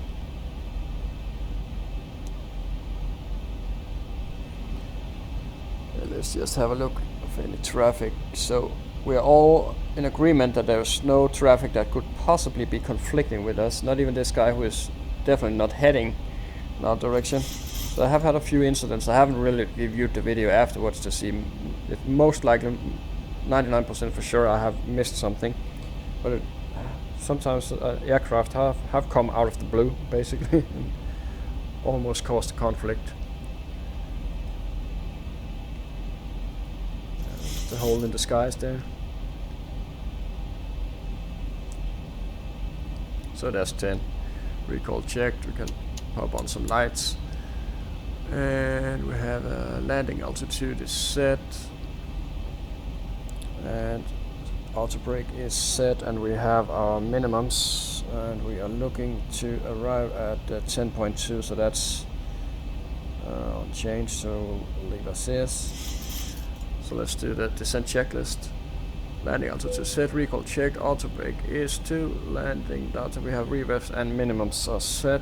Let's just have a look of any traffic. So we are all in agreement that there's no traffic that could possibly be conflicting with us. Not even this guy, who is definitely not heading in our direction. So I have had a few incidents. I haven't really reviewed the video afterwards to see if most likely 99% for sure I have missed something, but sometimes aircraft have come out of the blue basically and almost caused a conflict. The hole in the skies there. So that's 10. Recall checked. We can pop on some lights, and we have a landing altitude is set, and auto brake is set, and we have our minimums, and we are looking to arrive at 10.2, so that's unchanged, so we'll leave as is. So let's do the descent checklist. Landing altitude set, recall checked, auto brake is to, landing data, we have revs and minimums are set.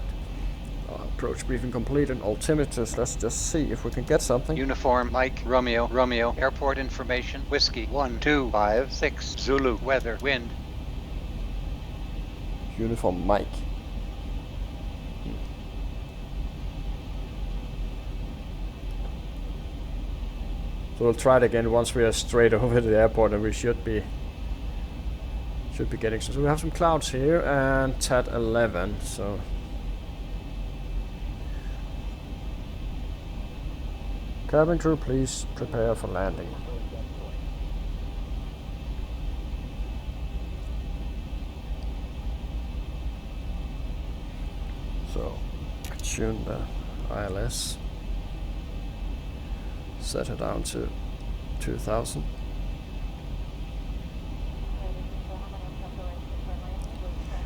Approach briefing complete, and altimeters, let's just see if we can get something. Uniform Mike Romeo Romeo, airport information, whiskey 1256, Zulu, weather, wind. Uniform Mike. So we'll try it again once we are straight over the airport, and we should be getting some. So we have some clouds here and TAT 11, so cabin crew, please prepare for landing. So tune the ILS, set it down to 2000.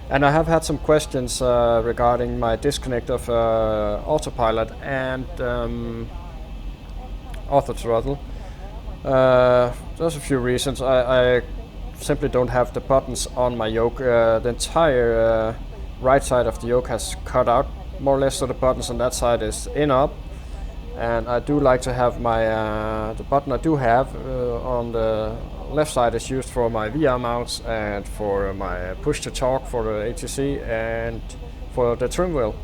And I have had some questions regarding my disconnect of autopilot and auto throttle. There's a few reasons. I simply don't have the buttons on my yoke. The entire right side of the yoke has cut out more or less, so the buttons on that side is in up, and I do like to have my the button I do have on the left side is used for my VR mounts and for my push to talk for the ATC and for the trim wheel.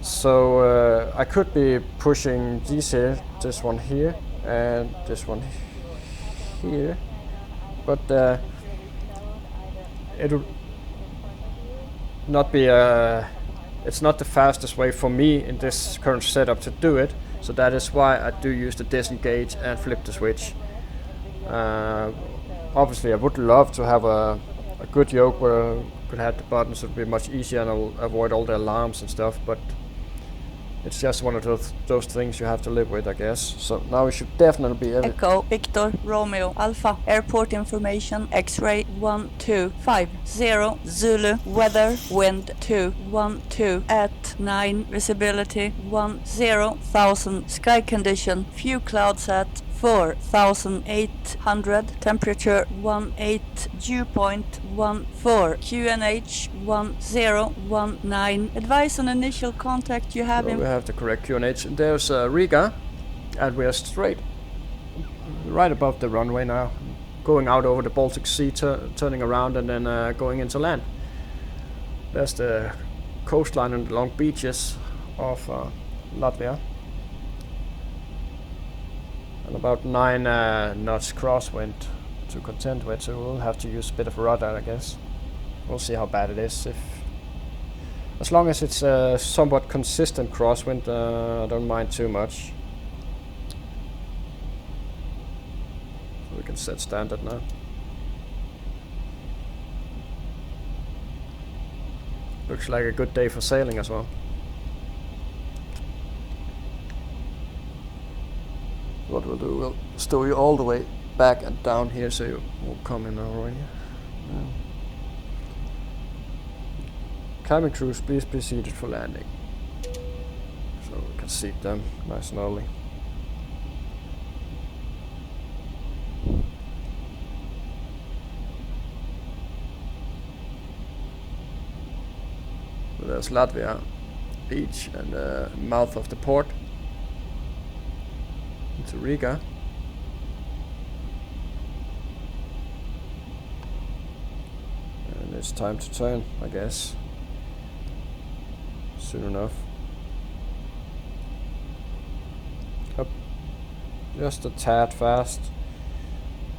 So I could be pushing these here, this one here and this one here, but it would not be it's not the fastest way for me in this current setup to do it, so that is why I do use the disengage and flip the switch. Obviously I would love to have a good yoke where I could have the buttons. It would be much easier and I'll avoid all the alarms and stuff, but It's just one of those things you have to live with, I guess. So now we should definitely be able... Echo, Victor, Romeo, Alpha, airport information, X-ray 1250, Zulu, weather, wind 212, at 9, visibility 10,000, sky condition, few clouds at 4,800, temperature 18, dew point 14, QNH 1019. Advice on initial contact you have So we have the correct QNH. There's Riga, and we are straight, right above the runway now, going out over the Baltic Sea, turning around and then going into land. There's the coastline and the long beaches of Latvia. And about 9 knots crosswind to contend with, so we'll have to use a bit of rudder, I guess. We'll see how bad it is. As long as it's a somewhat consistent crosswind, I don't mind too much. So we can set standard now. Looks like a good day for sailing as well. What we'll do, we'll stow you all the way back and down here so you won't come in our way. Cabin crews, please be seated for landing. So we can seat them nice and early. So there's Latvia beach and the mouth of the port. To Riga. And it's time to turn, I guess. Soon enough. Up. Just a tad fast.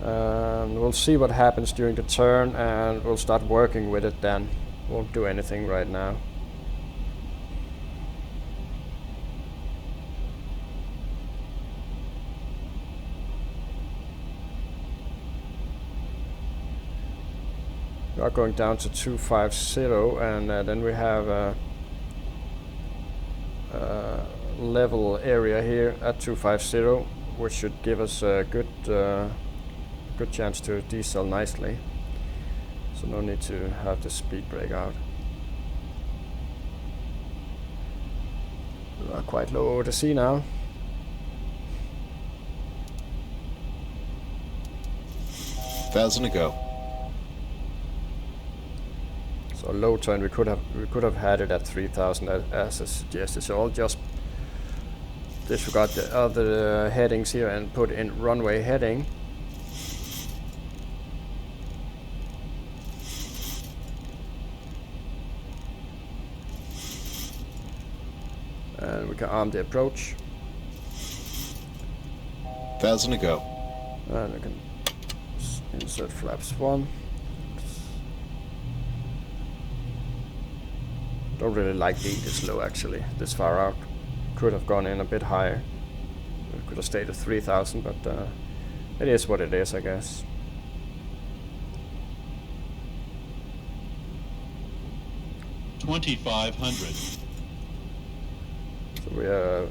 We'll see what happens during the turn and we'll start working with it then. Won't do anything right now. We are going down to 250 and then we have a level area here at 250, which should give us a good chance to decel nicely. So no need to have the speed brake out. We are quite low over the sea now. Thousand to go. So low turn, we could have had it at 3,000 as I suggested. So I'll just disregard the other headings here and put in runway heading. And we can arm the approach. 1,000 to go. And we can insert flaps 1. Don't really like being this low actually, this far out. Could have gone in a bit higher. We could have stayed at 3,000, but it is what it is, I guess. $2,500. So we are.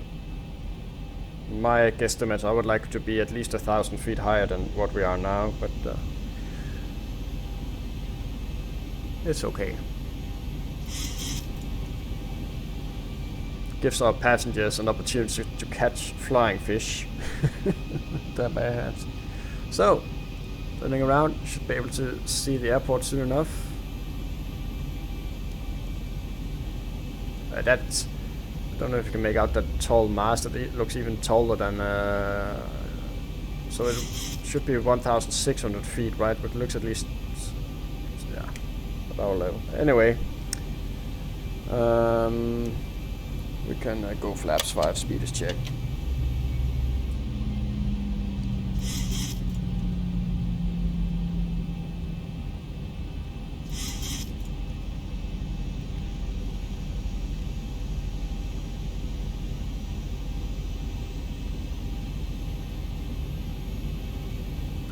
My guesstimate, I would like to be at least 1,000 feet higher than what we are now, but it's okay. Gives our passengers an opportunity to catch flying fish that they had. So, turning around, should be able to see the airport soon enough. That's, I don't know if you can make out that tall mast. It looks even taller than. So it should be 1,600 feet, right? But it looks at least, yeah, at our level. Anyway. We can go flaps 5, speed is checked.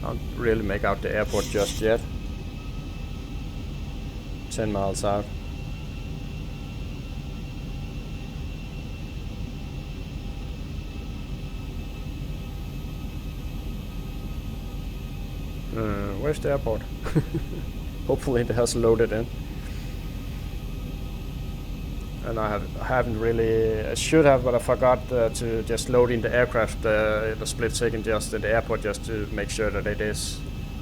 Can't really make out the airport just yet. 10 miles out. immersed airport. Hopefully it has loaded in. And I haven't really, I should have, but I forgot to just load in the aircraft in a split second just in the airport, just to make sure that it is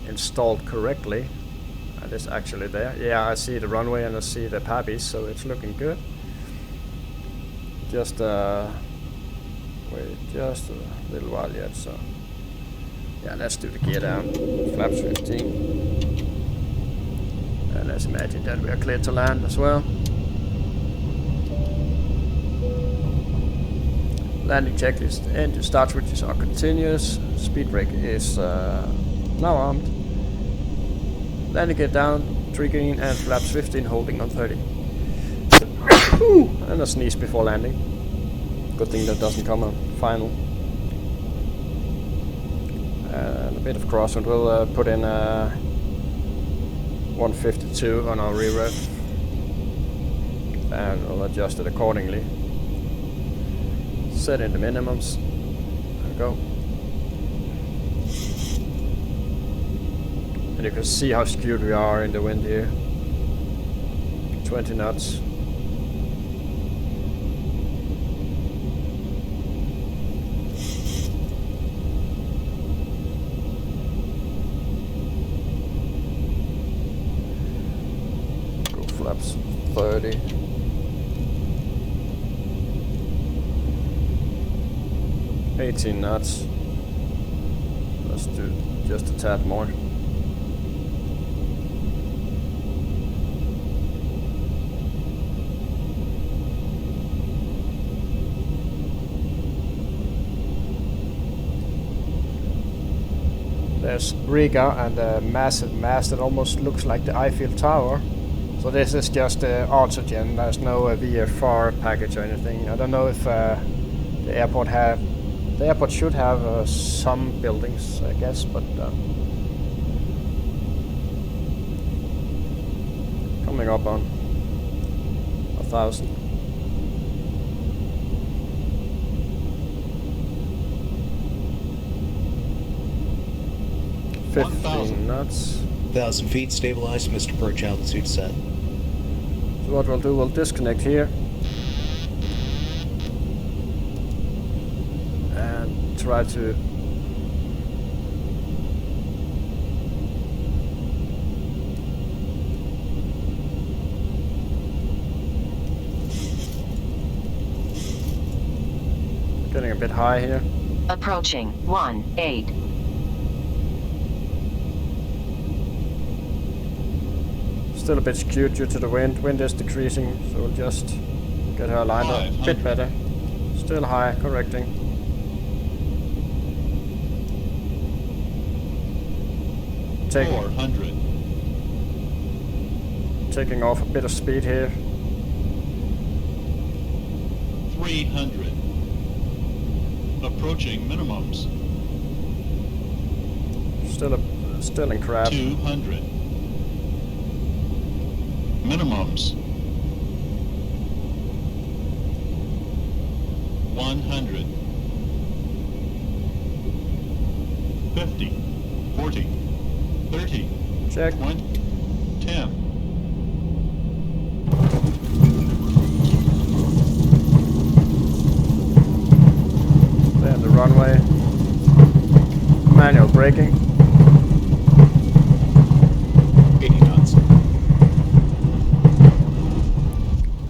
installed correctly. And it's actually there. Yeah, I see the runway and I see the pabbies, so it's looking good. Just wait just a little while yet, so yeah, let's do the gear down. Flaps 15. And let's imagine that we are clear to land as well. Landing checklist. Engine start switches are continuous. Speed brake is now armed. Landing gear down, 3 green and flaps 15 holding on 30. And a sneeze before landing. Good thing that doesn't come on final. And a bit of crosswind. We'll put in 152 on our rear ref. And we'll adjust it accordingly. Set in the minimums. There we go. And you can see how skewed we are in the wind here. 20 knots. Go flaps 30. 18 knots. Let's do just a tad more. There's Riga and a massive mast that almost looks like the Eiffel Tower. So this is just oxygen. There's no VFR package or anything. I don't know if the airport have. The airport should have some buildings, I guess, but coming up on 1,000. Knots. 1,000 feet stabilized, Mr. Perch, altitude set. So what we'll do, we'll disconnect here. And try to getting a bit high here. Approaching 1-8. Still a bit skewed due to the wind. Wind is decreasing, so we'll just get her lined up a bit better. Still high, correcting. Taking 400. Taking off a bit of speed here. 300. Approaching minimums. Still in crab. 200. Minimums. 100. 50. 40. 30. Check. 10. There the runway. Manual braking. 80 knots.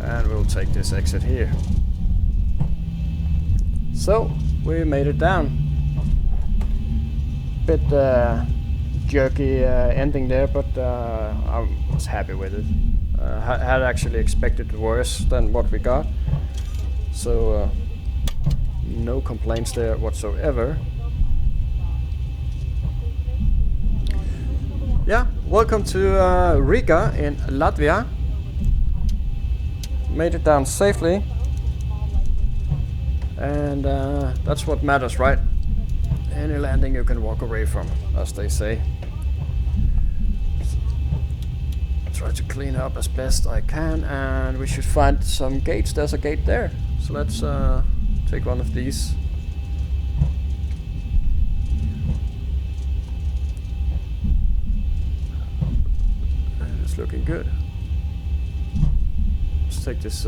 And we'll take this exit here. So we made it down. Bit jerky ending there, but I was happy with it. Had actually expected worse than what we got, so no complaints there whatsoever. Yeah, welcome to Riga in Latvia. Made it down safely, and that's what matters, right? Any landing you can walk away from, as they say. Try to clean up as best I can, and we should find some gates. There's a gate there, so let's take one of these. looking good. Let's take this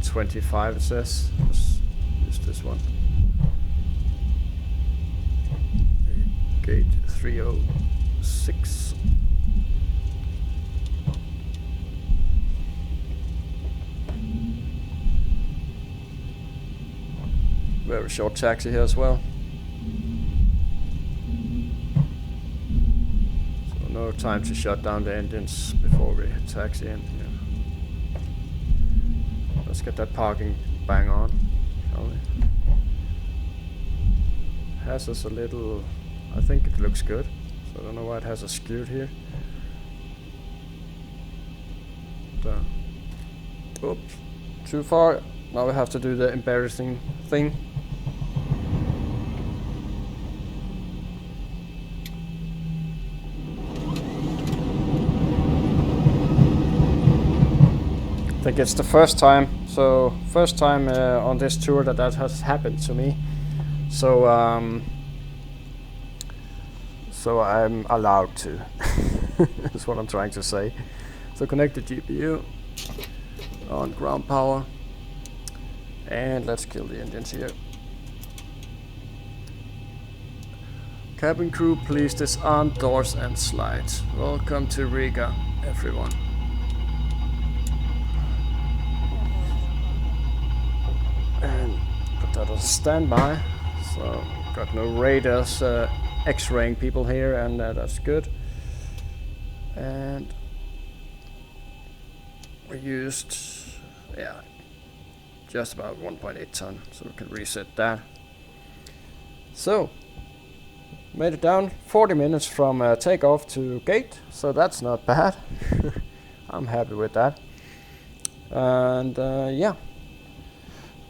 25, it says. Let's use this one. Gate 306. Very short taxi here as well. So no time to shut down the engines before we taxi in. Yeah. Let's get that parking bang on, shall we? Has us a little. I think it looks good. So I don't know why it has us skewed here. Oops, too far. Now we have to do the embarrassing thing. I think it's the first time. So first time on this tour that has happened to me. So so I'm allowed to. That's what I'm trying to say. So connect the GPU on ground power, and let's kill the engines here. Cabin crew, please disarm doors and slides. Welcome to Riga, everyone. And put that on standby. So got no radars X-raying people here, and that's good. And we used, yeah, just about 1.8 ton, so we can reset that. So made it down 40 minutes from takeoff to gate, so that's not bad. I'm happy with that. And yeah,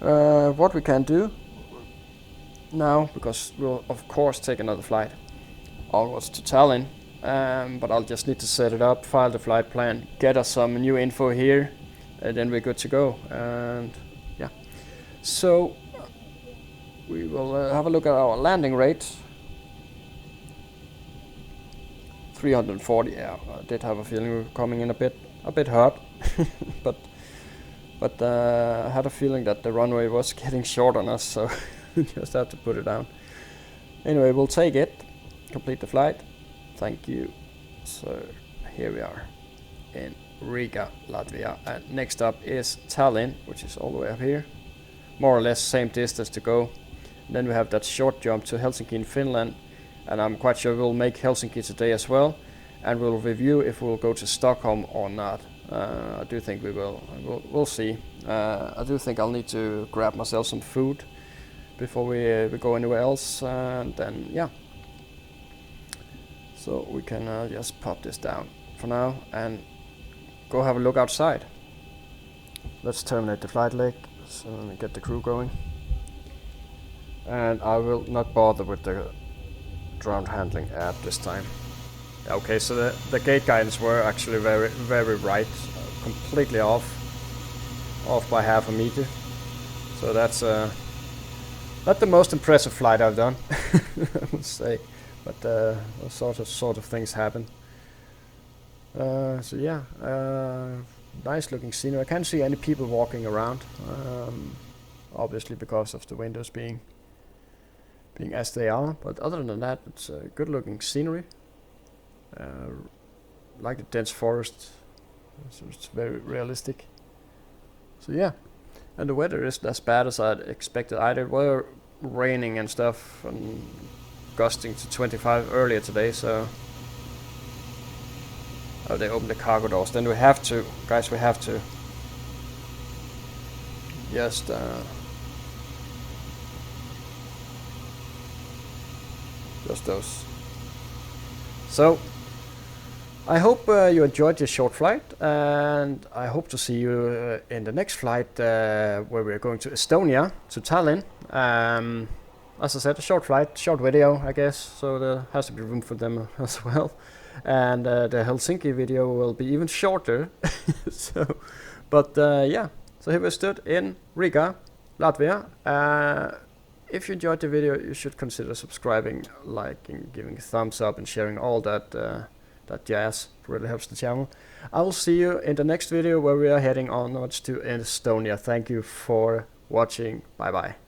what we can do now, because we'll of course take another flight onwards to Tallinn, but I'll just need to set it up, file the flight plan, get us some new info here, and then we're good to go. And yeah, so we will have a look at our landing rate. 340. Yeah, I did have a feeling we were coming in a bit hot, but I had a feeling that the runway was getting short on us, so just have to put it down. Anyway, we'll take it, complete the flight. Thank you. So here we are in Riga, Latvia, and next up is Tallinn, which is all the way up here, more or less same distance to go. And then we have that short jump to Helsinki in Finland, and I'm quite sure we'll make Helsinki today as well, and we'll review if we'll go to Stockholm or not. I do think we will. We'll see. I do think I'll need to grab myself some food before we go anywhere else, and then yeah. So we can just pop this down for now and go have a look outside. Let's terminate the flight leg so we get the crew going. And I will not bother with the ground handling app this time. Okay, so the gate guidance were actually very right, completely off by half a meter. So that's not the most impressive flight I've done, I would say. But sort of things happen. So yeah, nice looking scenery. I can't see any people walking around, obviously because of the windows being as they are. But other than that, it's a good looking scenery. Like the dense forest, so it's very realistic. So yeah, and the weather isn't as bad as I'd expected either. It were raining and stuff and gusting to 25 earlier today, so they opened the cargo doors. Then we have to, guys, we have to just those. So I hope you enjoyed this short flight, and I hope to see you in the next flight where we're going to Estonia, to Tallinn. As I said, a short flight, short video, I guess, so there has to be room for them as well. And the Helsinki video will be even shorter. So, but yeah, so here we stood in Riga, Latvia. If you enjoyed the video, you should consider subscribing, liking, giving a thumbs up, and sharing all that that jazz really helps the channel. I will see you in the next video where we are heading onwards to Estonia. Thank you for watching. Bye bye.